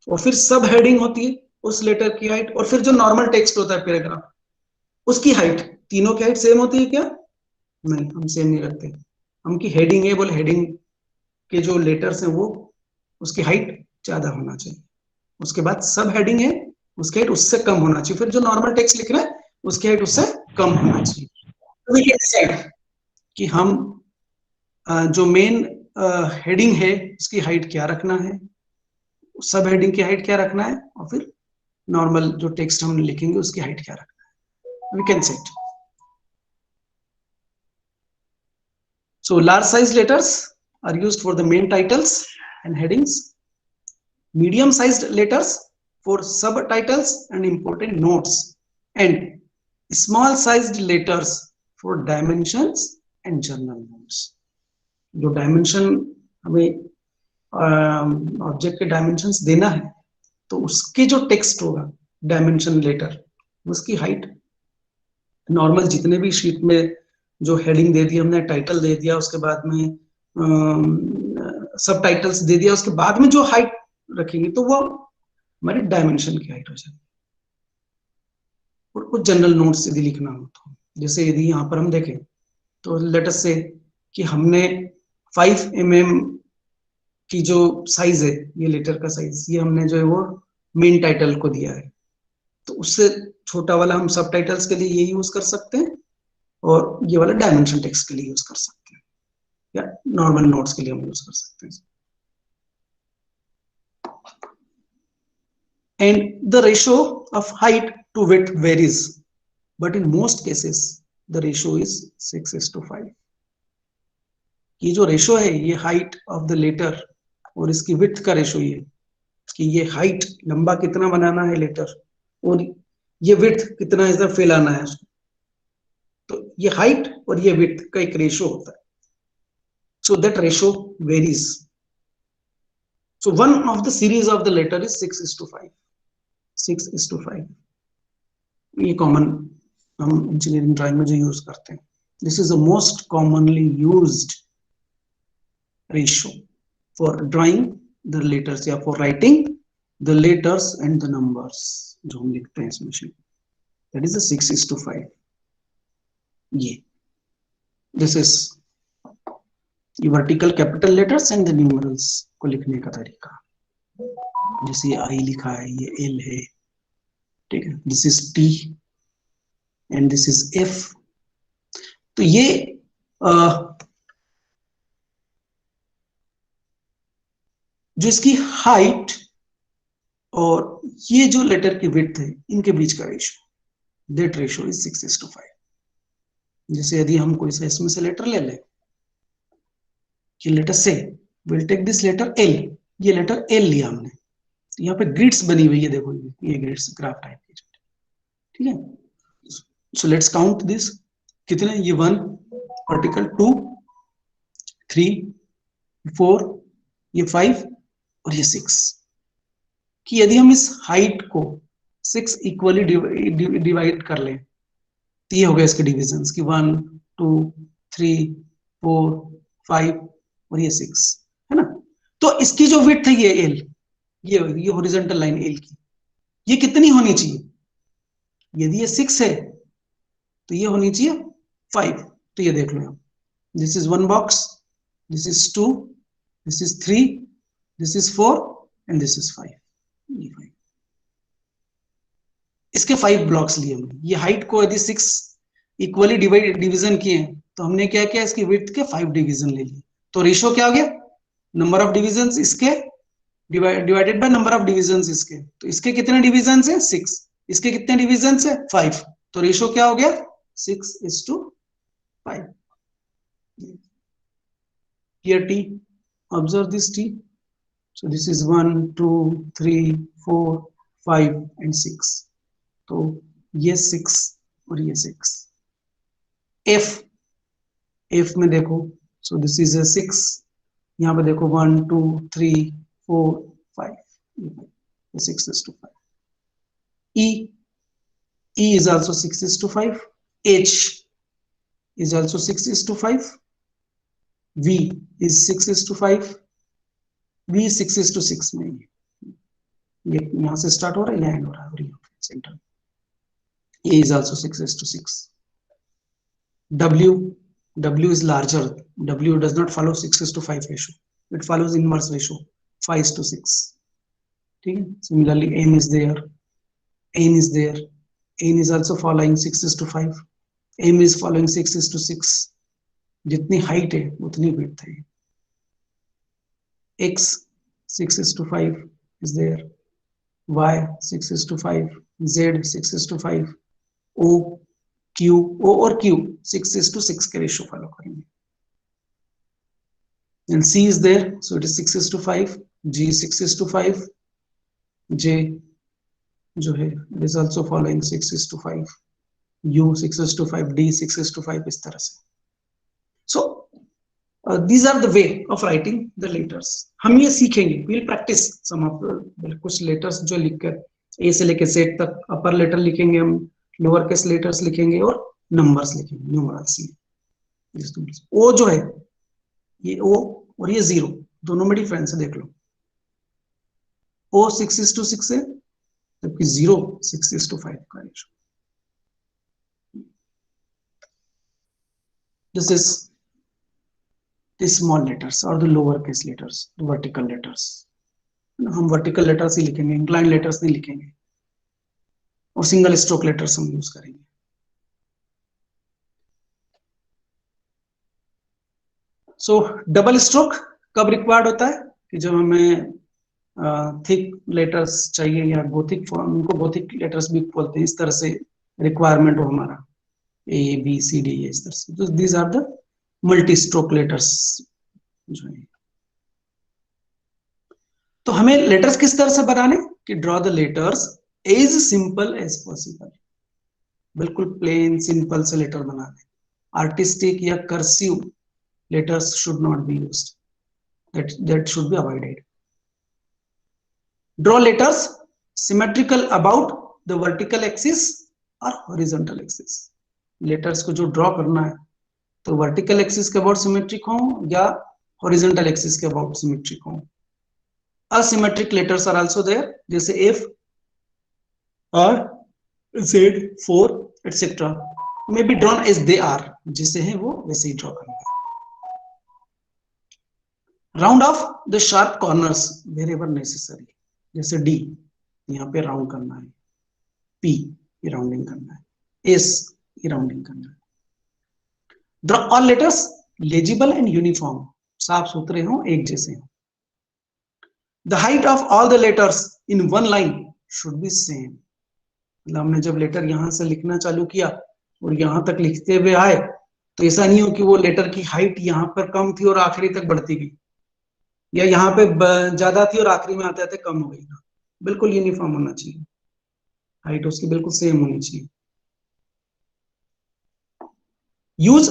और फिर सब हेडिंग होती है उस लेटर की हाइट, और फिर जो नॉर्मल टेक्स्ट होता है पैराग्राफ उसकी हाइट, तीनों की हाइट सेम होती है क्या? नहीं, हम सेम नहीं रखते। हम की हेडिंग है, बोले हेडिंग के जो लेटर्स हैं वो उसकी हाइट ज्यादा होना चाहिए, उसके बाद सब हेडिंग है उसकी हाइट उससे कम होना चाहिए, फिर जो नॉर्मल टेक्स्ट लिख रहे हैं उसकी हाइट उससे कम होना चाहिए। तो वी कैन डिसाइड कि हम जो मेन हेडिंग है उसकी हाइट क्या रखना है, सब हेडिंग की हाइट क्या रखना है, और फिर नॉर्मल जो टेक्स्ट हम लिखेंगे उसकी हाइट क्या रखना है, we can set. So large size letters are used for the main titles and headings, medium sized letters for subtitles and important notes, and small sized letters for dimensions and journal notes. जो dimension हमें object के dimensions देना है तो उसके जो text होगा dimension letter, उसकी हाइट नॉर्मल जितने भी शीट में जो हेडिंग दे दी हमने, टाइटल दे दिया, उसके बाद में सब टाइटल्स दे दिया, उसके बाद में जो हाइट रखेंगे तो वो हमारी डायमेंशन की हाइट हो जाएगी। और कुछ जनरल नोट्स यदि लिखना हो तो, जैसे यदि यहाँ पर हम देखें तो लेट अस से कि हमने 5 mm की जो साइज है, ये लेटर का साइज, ये हमने जो है वो मेन टाइटल को दिया है, तो उससे छोटा वाला हम सब टाइटल्स के लिए ये यूज कर सकते हैं, और ये वाला डायमेंशन टेक्स्ट के लिए यूज कर सकते हैं, या नॉर्मल नोट्स के लिए हम यूज कर सकते हैं। And the ratio of height to width varies, but in most cases the ratio is 6:5. ये जो रेशो है ये हाइट ऑफ द लेटर और इसकी विड्थ का रेशो, ये कि ये हाइट लंबा कितना बनाना है लेटर और ये विड्थ कितना इधर फैलाना है उसको, तो ये हाइट और ये विड्थ का एक रेशो होता है। So that ratio varies. So one of the series of the letter is 6:5. 6:5 ये कॉमन हम इंजीनियरिंग ड्राइंग में जो यूज करते हैं, this is the most commonly used ratio for drawing the letters या for writing the letters and the numbers जो हम लिखते हैं इसमें, दैट इज 6:5। ये this is vertical capital letters and the numerals को लिखने का तरीका, जैसे आई लिखा है, ये एल है, ठीक है, this is T and this is F. तो ये जो इसकी हाइट और ये जो लेटर की विड्थ है इनके बीच का रेशियो, दैट रेशियो इज 6:5। जैसे यदि हम कोई सा इसमें से लेटर ले लें कि लेटर से will take this letter L, ये लेटर एल लिया हमने, तो यहाँ पे ग्रिड्स बनी हुई है, देखो ये ग्रिड्स ग्राफ टाइप की, ठीक है। सो लेट्स काउंट दिस, कितने, ये 1 वर्टिकल, 2 3 4, ये 5 और ये 6, कि यदि हम इस हाइट को 6 इक्वली डिवाइड कर लें तो ये हो गया इसके डिविजन्स की 1 2 3 4 5 और ये 6, है ना। तो इसकी जो विड्थ है ये एल, ये हॉरिजॉन्टल लाइन एल की, ये कितनी होनी चाहिए, यदि ये 6 है तो ये होनी चाहिए 5, तो ये देख लो आप, this is 1 box, this is 2, this is 3, this is 4 and this is 5, इसके 5 ब्लॉक्स लिए हमने। ये हाइट को यदि 6 इक्वली डिवीजन किए हैं तो हमने क्या किया, इसकी विड्थ के 5 डिवीजन ले लिए, तो रेशियो क्या हो गया, नंबर ऑफ डिविजन्स इसके divided by number of divisions इसके, तो इसके कितने डिविजन्स है 6, इसके कितने डिविजन्स है 5, तो रेशियो क्या हो गया 6:5। Here T, observe this T, so this is 1 2 3 4 5 and 6, तो ये 6 और ये 6। F में देखो, so this is a 6, यहाँ पे देखो 1 2 3 4 5, 6:5। E is also 6:5, H is also 6:5, V is 6:5, V 6:6 में, ये यहाँ से स्टार्ट हो रहा है, यहाँ एंड हो रहा है, और यहाँ centre. A is also 6:6। W is larger. W does not follow 6:5 ratio. It follows inverse ratio, 5:6. ठीक है। Similarly, N is there. N is there. N is also following 6:5. M is following 6:6. जितनी height है उतनी width है। X 6:5 is there. Y 6:5. Z 6:5. O और Q 6:6 के ratio follow करेंगे। And C is there, so it is 6:5. G 6:5. J जो है it is also following 6:5. U 6:5. D 6:5, इस तरह से। So these are the way of writing the letters. हम ये सीखेंगे, we'll practice some of कुछ letters जो लिखकर A से लेकर Z तक अपर लेटर लिखेंगे हम, लोअर केस लेटर्स लिखेंगे और नंबर्स लिखेंगे, न्यूमरल्स। ओ जो है ये ओ और ये 0 दोनों में डिफरेंस है, देख लो। ओ 6:6 है जबकि 0 6:5 का रेशियो। This is the small letters और the lower case letters, vertical letters. हम वर्टिकल लेटर्स ही लिखेंगे, इंक्लाइन लेटर्स नहीं लिखेंगे, और सिंगल स्ट्रोक लेटर्स हम यूज करेंगे। सो डबल स्ट्रोक कब रिक्वायर्ड होता है, कि जब हमें थिक लेटर्स चाहिए, या गोथिक फॉर्म, उनको गोथिक लेटर्स भी बोलते हैं, इस तरह से रिक्वायरमेंट हो हमारा, ए बी सी डी, इस तरह से। तो these are the multi stroke letters जो है। तो हमें लेटर्स किस तरह से बनाने, कि draw the letters as simple as possible, बिल्कुल प्लेन सिंपल से लेटर बना दें। आर्टिस्टिक या cursive letters should not be used, that should be avoided. Draw letters symmetrical about the vertical axis or horizontal axis. Letters को जो draw करना है तो वर्टिकल एक्सिस के अबाउट सिमेट्रिक हो या हॉरिजॉन्टल एक्सिस के अबाउट सिमेट्रिक हो। asymmetric letters are also there, जैसे F or Z 4 etc. may be drawn as they are, जैसे है वो वैसे ही ड्रॉ करना है। Round of the sharp corners wherever necessary, जैसे D यहाँ पे राउंड करना है, P ये राउंडिंग करना है, S ये राउंडिंग करना है। Draw all letters legible and uniform, साफ सुथरे हो, एक जैसे हो। The height of all the letters in one line should be same, मतलब हमने जब लेटर यहां से लिखना चालू किया और यहां तक लिखते हुए आए तो ऐसा नहीं हो कि वो लेटर की हाइट यहाँ पर कम थी और आखिरी तक बढ़ती गई, या यहाँ पे ज्यादा थी और आखिरी में आते आते कम हो गई ना, बिल्कुल यूनिफॉर्म होना चाहिए, हाइट उसकी बिल्कुल सेम होनी चाहिए। Use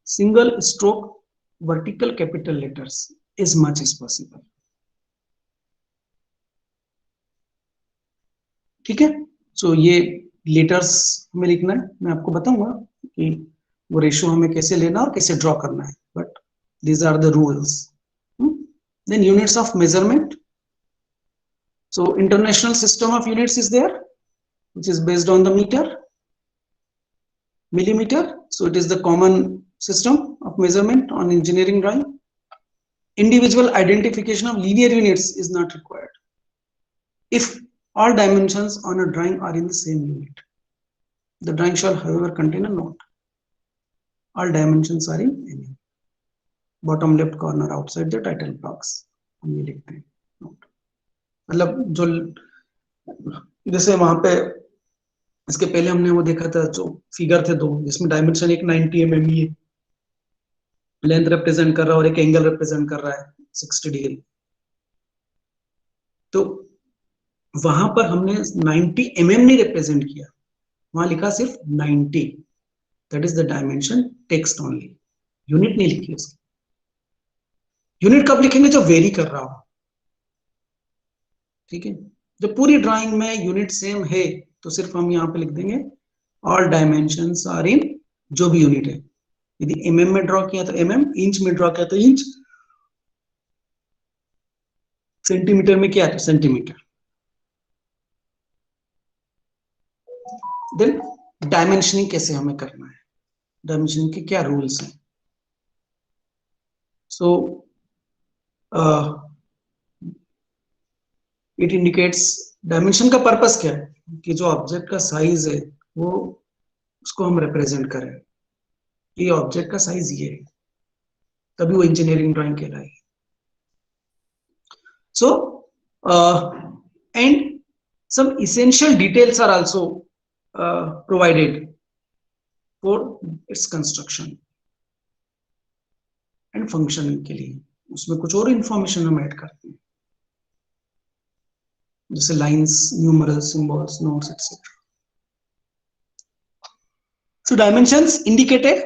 single stroke vertical capital letters as much as possible। ठीक है, सो ये लेटर्स हमें लिखना है, मैं आपको बताऊंगा कि वो रेशो हमें कैसे लेना और कैसे ड्रॉ करना है, but these are the rules। then units of measurement, so international system of units is there which is based on the meter, millimeter, so it is the common system of measurement on engineering drawing। individual identification of linear units is not required if all dimensions on a drawing are in the same unit। The drawing shall however contain a note, all dimensions are in mm, bottom left corner outside the title box हम ये लिखते हैं note। मतलब जो जैसे वहां पे इसके पहले हमने वो देखा था जो फिगर थे दो जिसमें डायमेंशन एक 90 mm ये लेंथ रिप्रेजेंट कर रहा है और एक एंगल रिप्रेजेंट कर रहा है 60 डिग्री, तो वहां पर हमने 90 mm नहीं रिप्रेजेंट किया, वहां लिखा सिर्फ 90, that is the dimension text only, unit नहीं लिखी उसकी। यूनिट कब लिखेंगे जब वेरी कर रहा हो, ठीक है, जब पूरी ड्राइंग में यूनिट सेम है तो सिर्फ हम यहाँ पे लिख देंगे ऑल डायमेंशंस आर इन जो भी यूनिट है, यदि mm में ड्रॉ किया तो mm, इंच में ड्रॉ किया तो इंच, सेंटीमीटर में किया तो सेंटीमीटर। देन डायमेंशनिंग कैसे हमें करना है, डायमेंशनिंग के क्या रूल्स हैं। सो इट इंडिकेट्स, डायमेंशन का पर्पस क्या है कि जो ऑब्जेक्ट का साइज है वो उसको हम रिप्रेजेंट करें, ये ऑब्जेक्ट का साइज ये है, तभी वो इंजीनियरिंग ड्राइंग कहलाएगी। So and some essential details are also provided for its construction and functioning के लिए, उसमें कुछ और इंफॉर्मेशन हम ऐड करते हैं जैसे lines, numerals, symbols, notes etcetera. So dimensions indicated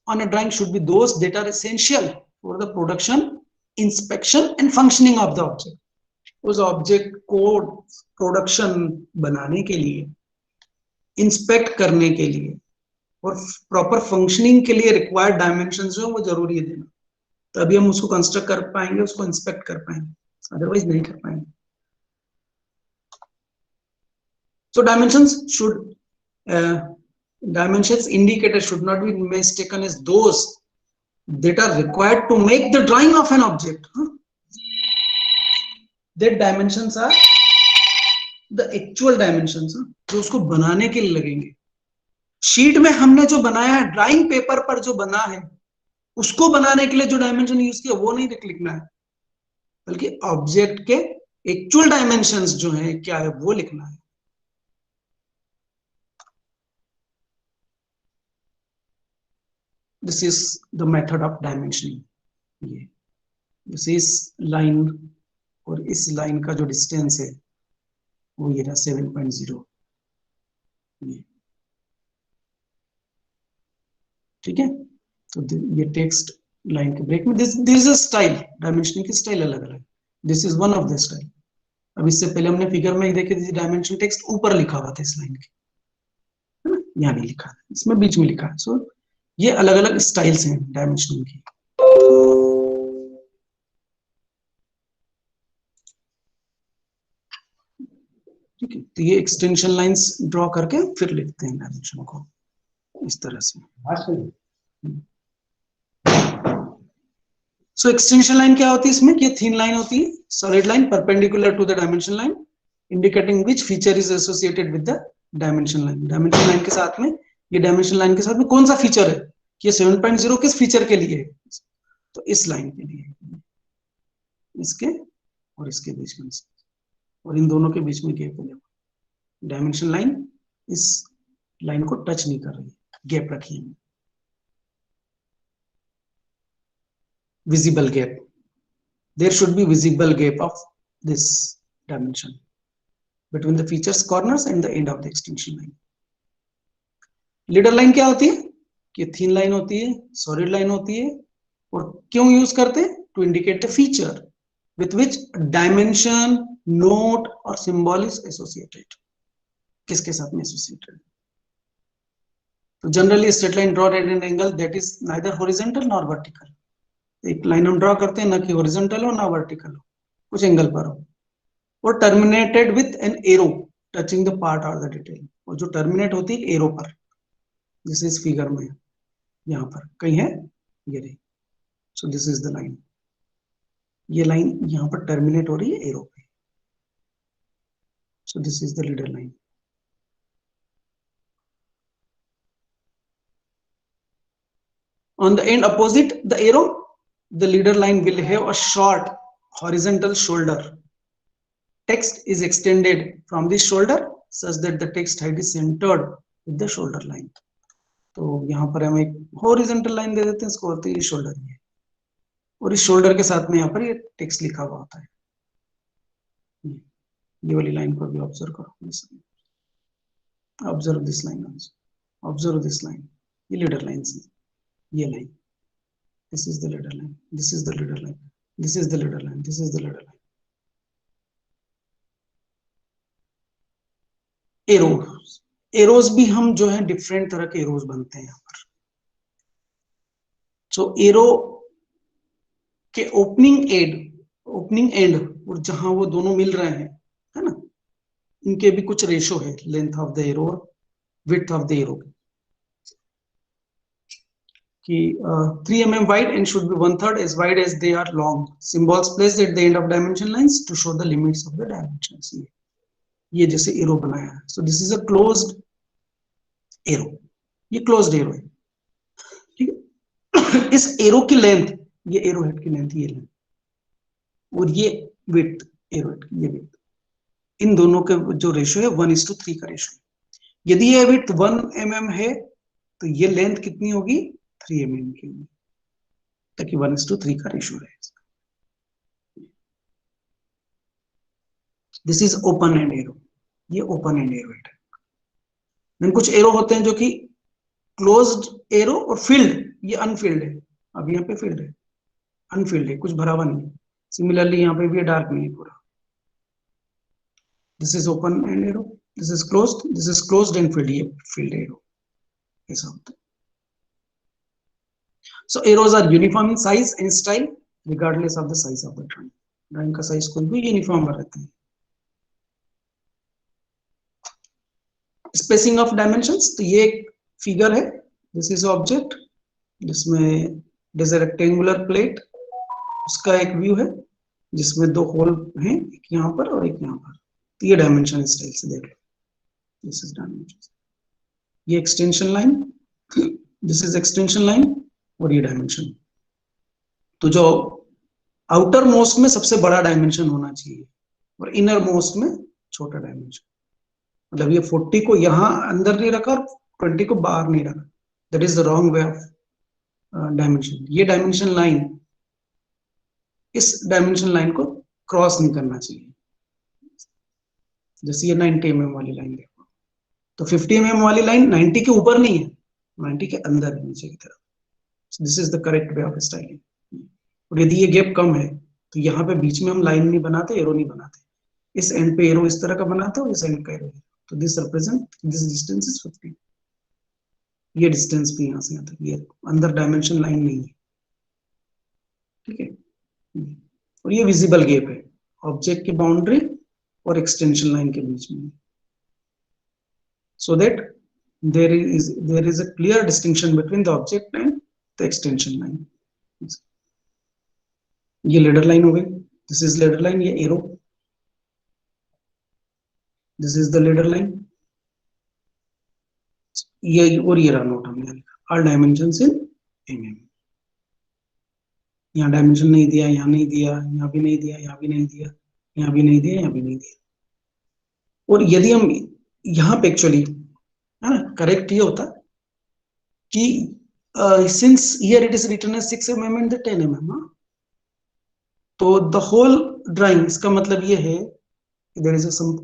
on a drawing should be those that are essential for the production, inspection and functioning of the object। उस ऑब्जेक्ट को प्रोडक्शन बनाने के लिए, इंस्पेक्ट करने के लिए और प्रॉपर फंक्शनिंग के लिए रिक्वायर्ड डायमेंशन जो है वो जरूरी है देना, तभी हम उसको कंस्ट्रक्ट कर पाएंगे, उसको इंस्पेक्ट कर पाएंगे, अदरवाइज नहीं कर पाएंगे। So dimensions indicated should not be mistaken as those that are required to make the drawing of an object। That dimensions are the actual dimensions जो उसको बनाने के लिए लगेंगे। शीट में हमने जो बनाया है, ड्राइंग पेपर पर जो बना है, उसको बनाने के लिए जो डायमेंशन यूज किया वो नहीं लिखना है, बल्कि ऑब्जेक्ट के एक्चुअल डायमेंशंस जो है क्या है वो लिखना है। This is the method of dimensioning. ये दिस इज लाइन और इस लाइन का जो डिस्टेंस है वो ये रहा 7.0। ठीक है, तो ये टेक्स्ट लाइन के ब्रेक में this is a style, dimensioning की स्टाइल अलग अलग, this is one of the style. अब इससे पहले हमने फिगर में देखे थे डायमेंशन टेक्स्ट ऊपर लिखा हुआ था इस लाइन के, है ना, यहाँ नहीं लिखा है, इसमें बीच में लिखा है। सो ये अलग अलग स्टाइल्स हैं डायमेंशनिंग की। ठीक है, तो ये एक्सटेंशन लाइंस ड्रॉ करके फिर लिखते हैं डायमेंशन को इस तरह से। सो एक्सटेंशन लाइन क्या होती है इसमें, ये थिन लाइन होती है, solid line perpendicular to the dimension line, indicating which feature is associated with the dimension line. Dimension line के साथ में, ये डायमेंशन लाइन के साथ में कौन सा फीचर है, ये 7.0 किस फीचर के लिए है, तो इस लाइन के लिए, इसके और इसके बीच में, और इन दोनों के बीच में गैप है। डायमेंशन लाइन इस लाइन को टच नहीं कर रही, गैप रखी है। visible gap. There should be visible gap of this dimension between the features corners and the end of the extension line. Leader line क्या होती है कि थिन लाइन होती है, सॉलिड लाइन होती है, और क्यों यूज करते हैं? To indicate the feature with which dimension, note or symbol is associated. किसके साथ में associated? तो generally straight line drawn at an angle that is neither horizontal nor vertical. एक लाइन हम ड्रॉ करते हैं ना कि horizontal हो ना vertical हो, कुछ एंगल पर हो, और terminated with an arrow touching the part or the detail. और जो terminate होती है एरो पर, जैसे इस फिगर में यहाँ पर कहीं है, ये रही. So this is the line. ये लाइन यहाँ पर टर्मिनेट हो रही है एरो पे. सो this is the leader line. On the end opposite the arrow, the leader line will have a short horizontal shoulder. Text is extended from this shoulder such that the text height is centered with the shoulder line. तो यहाँ पर हम एक horizontal line दे देते हैं, इसको बोलते हैं ये shoulder है, और इस शोल्डर के साथ में यहाँ पर ये टेक्स्ट लिखा हुआ होता है. ये वाली लाइन को भी ऑब्जर्व करो. Observe this line, observe this line. ये लीडर लाइन है, ये line. This is the leader line, this is the leader line, this is the leader line, this is the leader line. Arrows, arrows भी हम जो है different तरह के arrows बनते हैं यहाँ पर. सो एरो के ओपनिंग एंड और जहां वो दोनों मिल रहे हैं, है ना, इनके भी कुछ रेशो है, लेंथ ऑफ द एरो और विड्थ ऑफ द एरो कि 3 mm wide and should be 1/3 as wide as they are long. Symbols placed at the end of dimension lines to show the limits of the dimensions. ये जैसे arrow बनाया है. So this is a closed arrow. ये closed arrow है, ठीक है. इस arrow की लेंथ, ये एरो हेड की लेंथ, ये लेंथ, और ये विड्थ, एरो हेड की ये विड्थ, इन दोनों के जो रेशो है 1:3 का रेशो. यदि ये विड्थ 1 mm है तो ये लेंथ कितनी होगी? 3 mm की होगी, ताकि 1:3 का रेशो रहे. This is open end arrow. ये ओपन एंड एरो है. कुछ एरो होते हैं जो कि क्लोज्ड एरो और फील्ड, ये अनफील्ड है. अब यहाँ पे फील्ड है, अनफील्ड है, कुछ भरा हुआ नहीं है. सिमिलरली यहाँ पे भी डार्क नहीं है पूरा. This is open end arrow, this is closed end filled, ये फील्ड एरो ऐसा होता है. So arrows are uniform in size and style regardless of the size of the drawing. Drawing का साइज कोई भी यूनिफॉर्म रहता है. स्पेसिंग ऑफ डायमेंशंस, तो ये एक फिगर है. दिस इज ऑब्जेक्ट जिसमें दिस इज रेक्टेंगुलर प्लेट, उसका एक व्यू है जिसमें 2 होल हैं, एक यहाँ पर और एक यहाँ पर. तो ये डायमेंशन स्टाइल से देख लो. दिस इज डायमेंशन, ये extension line, this is extension line, और ये डायमेंशन. तो जो आउटर मोस्ट में सबसे बड़ा डायमेंशन होना चाहिए और इनर मोस्ट में छोटा डायमेंशन. मतलब ये 40 को यहाँ अंदर नहीं रखा और 20 को बाहर नहीं रखा. That is the wrong way of dimension. ये डायमेंशन लाइन इस डायमेंशन लाइन को क्रॉस नहीं करना चाहिए. जैसे ये 90 mm वाली लाइन देखो, तो 50 mm वाली लाइन 90 के ऊपर नहीं है, 90 के अंदर है, नीचे की तरफ. This is the correct way of styling. और यदि ये गैप कम है तो यहाँ पे बीच में हम लाइन नहीं बनाते, एरो नहीं बनाते. इस एंड पे एरो इस तरह का बनाते हो, इस एंड का एरो. तो this represent this distance is 50. ये डिस्टेंस भी यहाँ से यहाँ तक, ये अंदर डायमेंशन लाइन नहीं है, ठीक है. और ये विजिबल गैप है ऑब्जेक्ट की बाउंड्री और एक्सटेंशन लाइन के बीच में, so that there is a clear distinction between the object and the extension line. ये लीडर लाइन हो गई. दिस इज लीडर लाइन, ये arrow. This is the leader line. ये और ये रहा नोट हमने लिखा, ऑल डायमेंशंस इन mm. यहाँ डायमेंशन नहीं दिया, यहाँ नहीं दिया, यहाँ भी नहीं दिया, यहाँ भी नहीं दिया, यहाँ भी नहीं दिया, यहाँ भी नहीं दिया. और यदि हम यहाँ पे एक्चुअली है ना, करेक्ट ये होता कि since here it is written as 6 mm and 10 mm, तो द होल ड्राइंग, इसका मतलब ये है कि देयर इज सम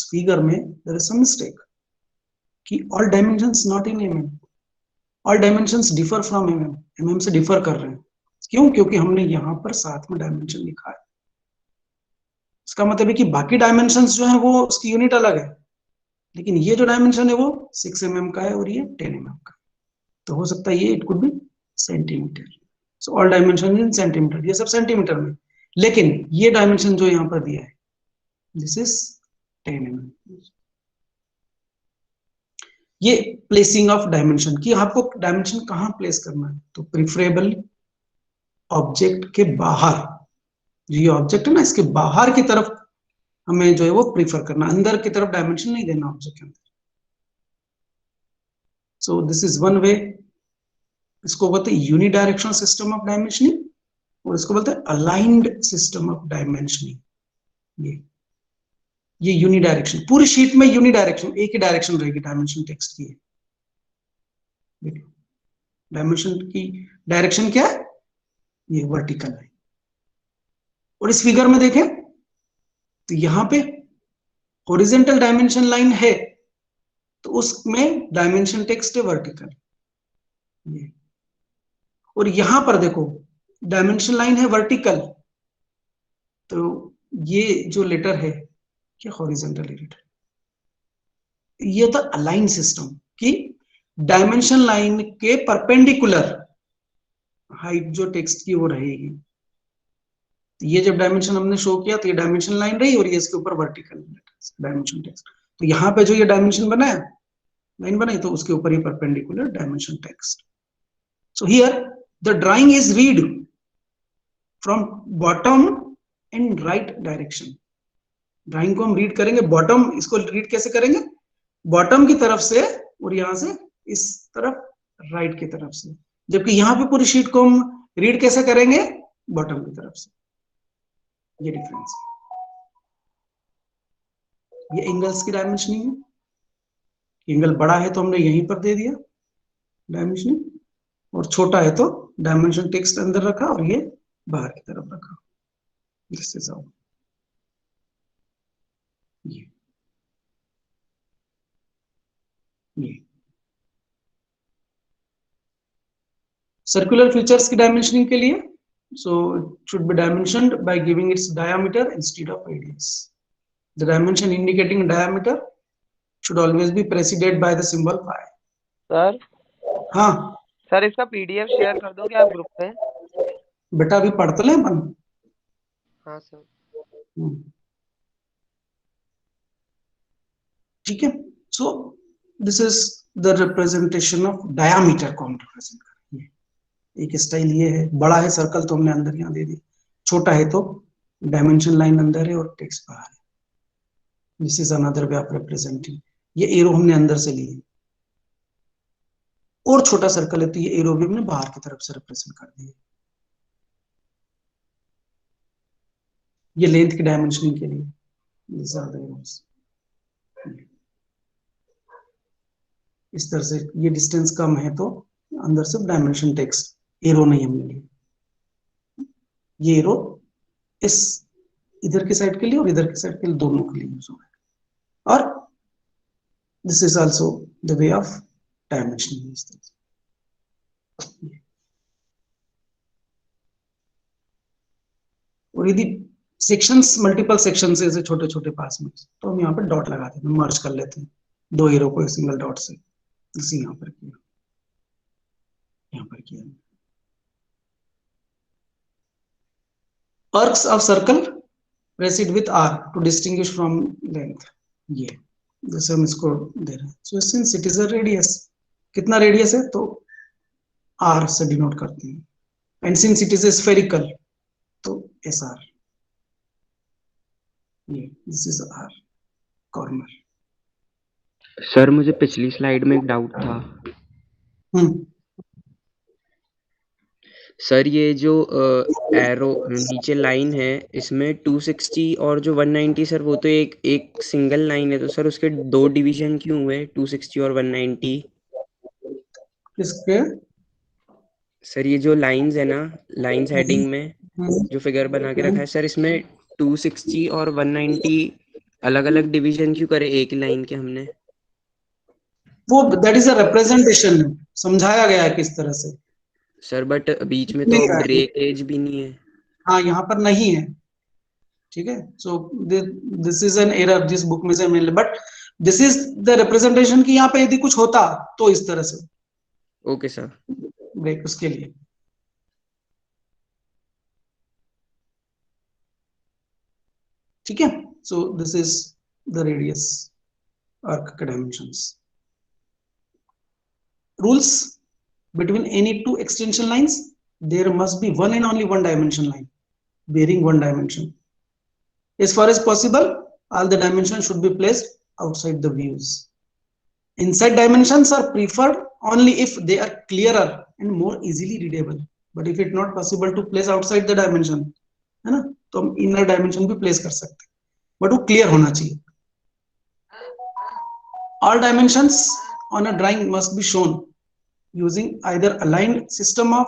फिगर में देयर इज सम मिस्टेक कि all dimensions not in mm, all dimensions differ from mm से डिफर कर रहे हैं। क्यों? क्योंकि हमने यहाँ पर साथ में डायमेंशन लिखा है। इसका मतलब है कि बाकी डायमेंशंस जो है वो उसकी यूनिट अलग है, लेकिन ये जो डायमेंशन है वो 6 mm का है और ये 10 mm का। तो हो सकता है ये it could be centimetre. So all dimension in centimetre, ये सब सेंटीमीटर में, लेकिन ये डायमेंशन जो यहाँ पर दिया है दिस इज 10 mm। ये प्लेसिंग ऑफ डायमेंशन कि आपको डायमेंशन कहाँ प्लेस करना है, तो प्रिफरेबल ऑब्जेक्ट के बाहर, जो ये ऑब्जेक्ट है ना इसके बाहर की तरफ हमें जो है वो प्रीफर करना, अंदर की तरफ डायमेंशन नहीं देना ऑब्जेक्ट के अंदर। सो दिस इज वन वे, इसको बोलते हैं यूनिडायरेक्शनल सिस्टम ऑफ डायमेंशनिंग, और इसको बोलते हैं अलाइंड सिस्टम ऑफ डायमेंशनिंग। ये यूनिडायरेक्शन, पूरी शीट में यूनिडायरेक्शन, एक ही डायरेक्शन रहेगी डायमेंशन टेक्स्ट की। डायमेंशन की डायरेक्शन क्या है? ये वर्टिकल है। और इस फिगर में देखें तो यहां पे हॉरिजॉन्टल डायमेंशन लाइन है, तो उसमें डायमेंशन टेक्स्ट है वर्टिकल। ये और यहां पर देखो डायमेंशन लाइन है वर्टिकल, तो ये जो लेटर है क्या हॉरिजॉन्टल लेटर, ये था अलाइन सिस्टम कि डायमेंशन लाइन के परपेंडिकुलर हाइट जो टेक्स्ट की वो रहेगी। ये जब डायमेंशन हमने शो किया तो ये डायमेंशन लाइन रही और ये इसके ऊपर वर्टिकल डायमेंशन टेक्स्ट। तो यहाँ पे जो ये डायमेंशन बनाया, लाइन बनाई, तो उसके ऊपर ये perpendicular dimension text. So here the drawing is read from bottom and right direction. Drawing को हम रीड करेंगे बॉटम, इसको रीड कैसे करेंगे? बॉटम की तरफ से और यहां से इस तरफ राइट की तरफ से, जबकि यहां पे पूरी शीट को हम रीड कैसे करेंगे? बॉटम की तरफ से। ये डिफरेंस है। ये एंगल्स की डायमेंशनिंग है। एंगल बड़ा है तो हमने यहीं पर दे दिया डायमेंशनिंग, और छोटा है तो डायमेंशन टेक्स्ट अंदर रखा और ये बाहर की तरफ रखा। This is how. ये सर्कुलर फीचर्स की डायमेंशनिंग के लिए, so it should be dimensioned by giving its diameter instead of radius. The dimension indicating diameter should always be preceded by the symbol pi. Sir हाँ sir इसका PDF share कर दोगे आप group पे? बेटा अभी पढ़ तो ले अपन। हाँ सर। ठीक है। So this is the representation of diameter को हम रिप्रेजेंट करेंगे। एक स्टाइल ये है, बड़ा है सर्कल तो हमने अंदर यहाँ दे दिया, छोटा है तो डायमेंशन लाइन अंदर है और टेक्स्ट बाहर है। This is another way of representing. ये एरो हमने अंदर से लिए, और छोटा सर्कल है तो ये एरो भी हमने बाहर की तरफ से रिप्रेजेंट कर दिया। ये लेंथ की डायमेंशनिंग के लिए these are the arrows। इस तरह से ये डिस्टेंस कम है तो अंदर से डायमेंशन टेक्स्ट, एरो नहीं हमने लिया। ये एरो इस इधर की साइड के लिए और इधर की साइड के लिए दोनों के लिए यूज हो रहा है। और this is also the way of dimensioning. और यदि सेक्शंस मल्टीपल सेक्शन से ऐसे छोटे छोटे पास में, तो हम यहाँ पे डॉट लगा देते हैं, मर्ज कर लेते हैं दो एरो को एक सिंगल डॉट से। इसी यहाँ पर किया, यहाँ पर किया। Arcs of circle preceded with R to distinguish from length. ये जैसे हम इसको दे रहे हैं, so since it is a radius, कितना रेडियस है तो आर से डिनोट करते हैं, and since it is a spherical तो एस आर। ये this is R corner. Sir मुझे पिछली स्लाइड में एक डाउट था। सर ये जो एरो नीचे लाइन है इसमें 260 और जो 190 सर वो तो एक एक सिंगल लाइन है, तो सर उसके दो डिवीजन क्यों हुए 260 और 190? किसके? सर ये जो लाइंस है ना, लाइंस हेडिंग में हम्म, जो फिगर बना के रखा है सर, इसमें 260 और 190 अलग अलग डिवीजन क्यों करे एक ही लाइन के हमने? वो दैट इज अ रिप्रेजेंटेशन, समझाया गया है किस तरह से। सर बट बीच में नहीं तो रहा है। ब्रेकेज भी नहीं है। हाँ, यहाँ पर नहीं है। ठीक है, so this is an error जिस बुक में से मिले, but this is the representation कि यहाँ पे यदि कुछ होता तो इस तरह से ओके सर। ब्रेक उसके लिए। ठीक है, so this is the radius arc के dimensions. Rules between any two extension lines, there must be one and only one dimension line bearing one dimension. As far as possible, all the dimensions should be placed outside the views. Inside dimensions are preferred only if they are clearer and more easily readable. But if it's not possible to place outside the dimension, है ना, तो हम inner dimension भी place कर सकते हैं, but वो clear होना चाहिए. All dimensions on a drawing must be shown using either aligned system of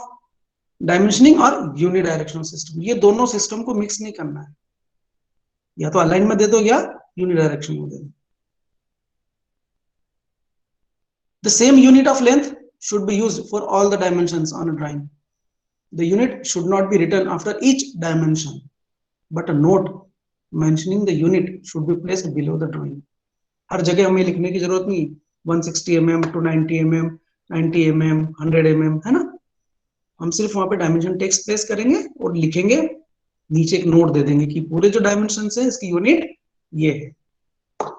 dimensioning और यूनिडायरेक्शनल सिस्टम, ये दोनों सिस्टम को मिक्स नहीं करना है, या तो अलाइन में दे दो या यूनिडायरेक्शन में दे दो. The same unit of length should be used for all the dimensions on a drawing. The unit should not be written after each dimension, but a note mentioning the unit should be placed below the drawing. हर जगह हमें लिखने की जरूरत नहीं, 160 mm, 290 mm, 90 mm, 100 mm, है ना. हम सिर्फ वहां पे डायमेंशन टेक्स्ट प्लेस करेंगे और लिखेंगे, नीचे एक नोट दे देंगे कि पूरे जो डायमेंशन है इसकी यूनिट ये है.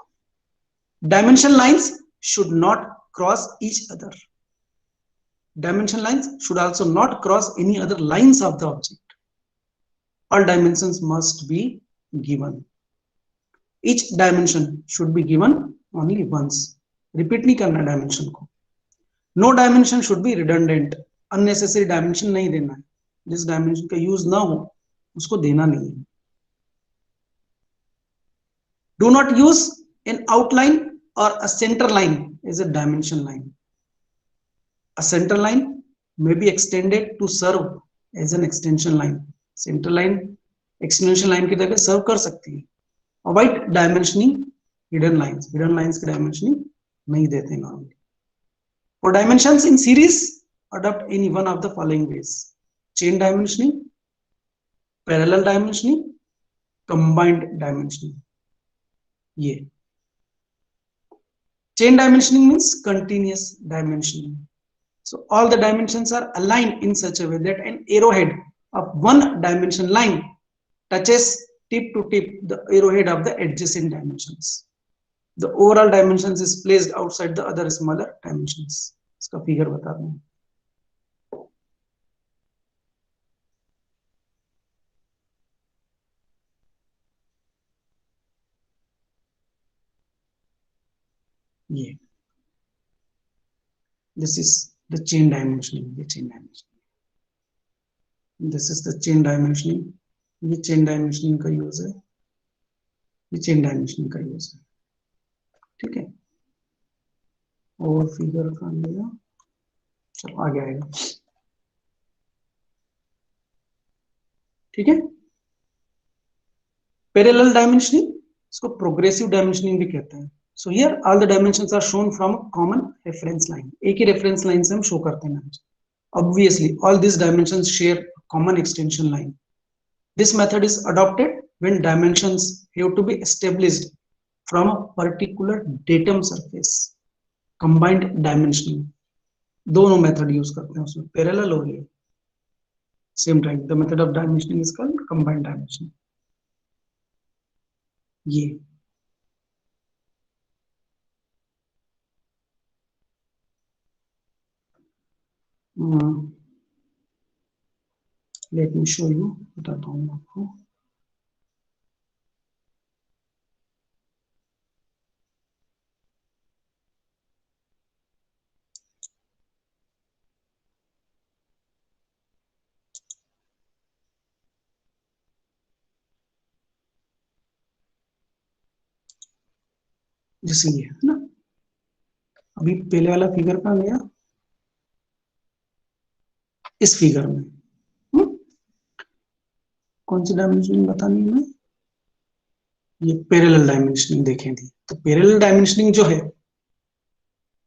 Dimension lines should not cross each other. Dimension lines should also not cross any other lines of the object. All dimensions must be given. Each dimension should be given only once. Repeat नहीं करना dimension को. No dimension should be redundant. Unnecessary dimension नहीं देना है. जिस dimension का use ना हो उसको देना नहीं है. Do not use an outline or a center line as a dimension line. A center line may be extended to serve as an extension line. Center line extension line की जगह serve कर सकती है. Avoid dimensioning hidden lines. Hidden lines की dimensioning नहीं देते हैं normally. For dimensions in series, adopt any one of the following ways: chain dimensioning, parallel dimensioning, combined dimensioning. ये chain dimensioning means continuous dimensioning. So all the dimensions are aligned in such a way that an arrowhead of one dimension line touches tip to tip the arrowhead of the adjacent dimensions. The overall dimensions is placed outside the other smaller dimensions. इसका figure बता दूं. ये this is the chain dimensioning. ये chain dimensioning. This is the chain dimensioning. ये chain dimensioning का use है. ये chain dimensioning का यूज है. ठीक है, और फिगर का लिया. चलो आगे आएगा. ठीक है. पैरेलल डायमेंशनिंग, इसको प्रोग्रेसिव डायमेंशनिंग भी कहते हैं. So here all the dimensions are shown from common reference line. एक ही रेफरेंस लाइन से हम शो करते हैं. Obviously, all these dimensions share a common extension line. This method is adopted when dimensions have to be established from a particular datum surface. Combined dimensioning, दोनों method use करते हैं उसमें, parallel और ये same time. The method of dimensioning is called combined dimensioning. ये let me show you, बताता हूँ आपको. जैसे ये है ना, अभी पहले वाला फिगर कहाँ गया. इस फिगर में। कौन सी डायमेंशनिंग बतानी है? ये पैरेलल डायमेंशनिंग देखें थी। तो पैरेलल डायमेंशनिंग जो है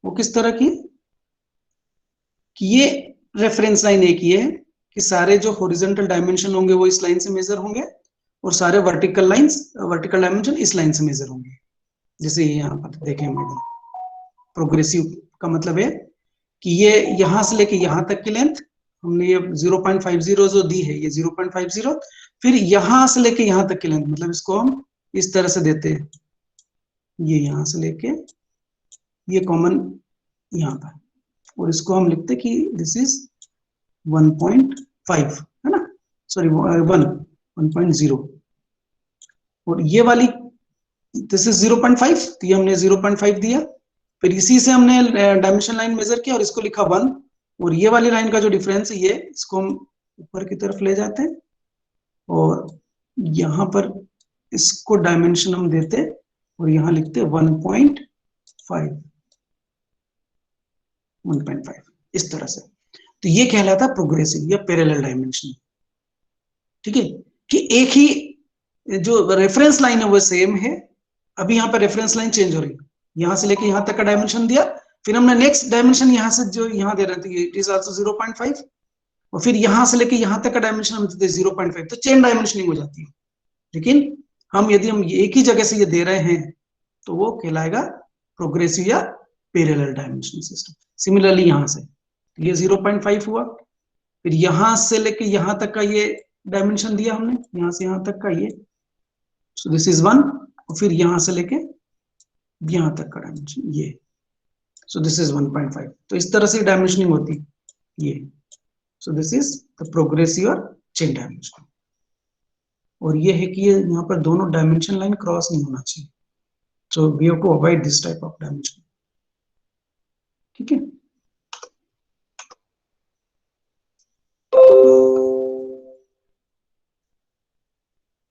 वो किस तरह की, कि ये रेफरेंस लाइन एक ही है कि सारे जो हॉरिजॉन्टल डायमेंशन होंगे वो इस लाइन से मेजर होंगे और सारे वर्टिकल डायमेंशन इस लाइन से मेजर होंगे। जैसे यहाँ पर देखें मैंने प्रोग्रेसिव का मतलब है कि ये यहां से लेके यहां तक की लेंथ हमने ये 0.50 जो दी है, ये 0.50, फिर यहां से लेके यहां तक की लेंथ, मतलब इसको हम इस तरह से देते हैं, ये यहां से लेके ये कॉमन यहां पर, और इसको हम लिखते कि दिस इज 1.5 है ना, सॉरी 1.0, और ये वाली दिस इज 0.5, तो ये हमने 0.5 दिया, फिर इसी से हमने डायमेंशन लाइन मेजर किया और इसको लिखा 1, और ये वाली लाइन का जो डिफरेंस है ये, इसको हम ऊपर की तरफ ले जाते हैं और यहां पर इसको डायमेंशन हम देते और यहां लिखते 1.5 इस तरह से। तो ये कहलाता प्रोग्रेसिव या पैरेलल डायमेंशन। ठीक है, कि एक ही जो रेफरेंस लाइन है वो सेम है, अभी यहाँ पर रेफरेंस लाइन चेंज हो रही है, यहां से लेके यहां तक का डायमेंशन दिया, फिर हमने नेक्स्ट डायमेंशन यहां से जो यहां दे रहे थे इट इज आल्सो 0.5, और फिर यहां से लेके यहां तक का डायमेंशन हम देते 0.5, तो चेन डायमेंशनिंग हो जाती है। लेकिन यदि हम एक ही जगह से ये दे रहे हैं तो वो कहलाएगा प्रोग्रेसिव या पैरेलल डायमेंशन सिस्टम। सिमिलरली यहां से ये 0.5 हुआ, फिर यहां से लेके यहां तक का ये डायमेंशन दिया हमने, यहां से यहां तक का ये, सो दिस इज 1, और फिर यहां से लेके यहां तक का डायमेंशन ये, सो दिस इज 1.5। तो इस तरह से डायमेंशनिंग होती ये, सो दिस इज द प्रोग्रेसिव और चेन डायमेंशन। और ये है कि ये यहाँ पर दोनों डायमेंशन लाइन क्रॉस नहीं होना चाहिए, so we have to avoid this type of dimension. ठीक है,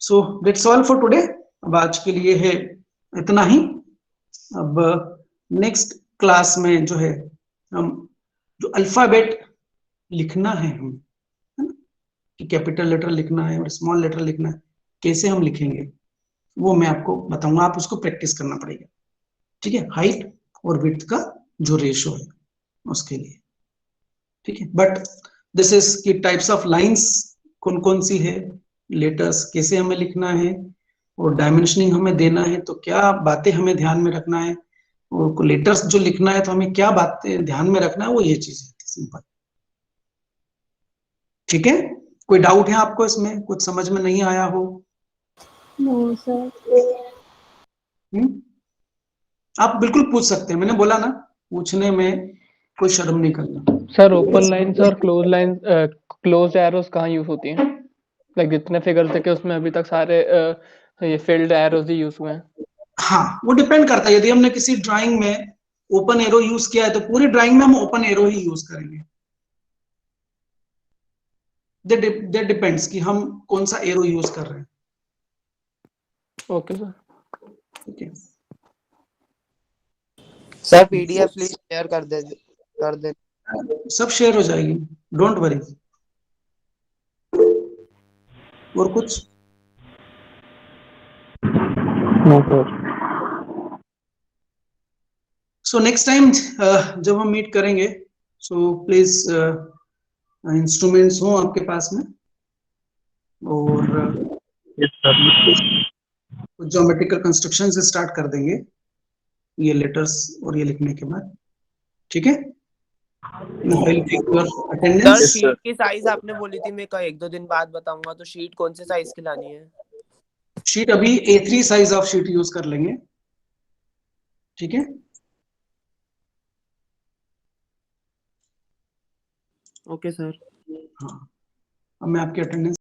so that's all for today. अब आज के लिए है इतना ही। अब नेक्स्ट क्लास में जो है हम जो अल्फाबेट लिखना है हम, है ना, कि कैपिटल लेटर लिखना है और स्मॉल लेटर लिखना है, कैसे हम लिखेंगे वो मैं आपको बताऊंगा, आप उसको प्रैक्टिस करना पड़ेगा। ठीक है, हाइट और विड्थ का जो रेशो है उसके लिए। ठीक है, बट दिस इज की टाइप्स ऑफ लाइंस कौन कौन सी है, लेटर्स कैसे हमें लिखना है, और डायमेंशनिंग हमें देना है तो क्या बातें हमें ध्यान में रखना है, और लेटर्स जो लिखना है तो हमें क्या बातें ध्यान में रखना है, वो ये चीज है सिंपल। ठीक है, कोई डाउट है आपको इसमें, कुछ समझ में नहीं आया हो? No sir. आप बिल्कुल पूछ सकते हैं, मैंने बोला ना पूछने में कोई शर्म नहीं करना। सर ओपन लाइंस और क्लोज लाइन क्लोज एरोस कहाँ यूज होती हैं? लाइक जितने फिगर थे उसमें अभी तक सारे ये फिल्ड एरोस ही यूज हुए हैं। हाँ, वो डिपेंड करता है, यदि हमने किसी ड्राइंग में ओपन एरो यूज किया है तो पूरी ड्राइंग में हम ओपन एरो ही यूज करेंगे। दैट डिपेंड्स कि हम कौन सा एरो यूज कर रहे हैं। Okay sir. ठीक है, सर पीडीएफ प्लीज शेयर कर दे। सब शेयर हो जाएगी, डोंट वरी। और कुछ? No sir. So next time जब हम मीट करेंगे, सो प्लीज इंस्ट्रूमेंट्स हो आपके पास में, और ज्योमेट्रिकल कंस्ट्रक्शन से स्टार्ट कर देंगे ये लेटर्स और ये लिखने के बाद। ठीक है, सर अटेंडेंस। शीट की साइज आपने बोली थी, मैं एक दो दिन बाद बताऊंगा, तो शीट कौन से साइज की लानी है? शीट अभी A3 size of sheet use कर लेंगे। ठीक है, ओके सर। हाँ, अब मैं आपकी अटेंडेंस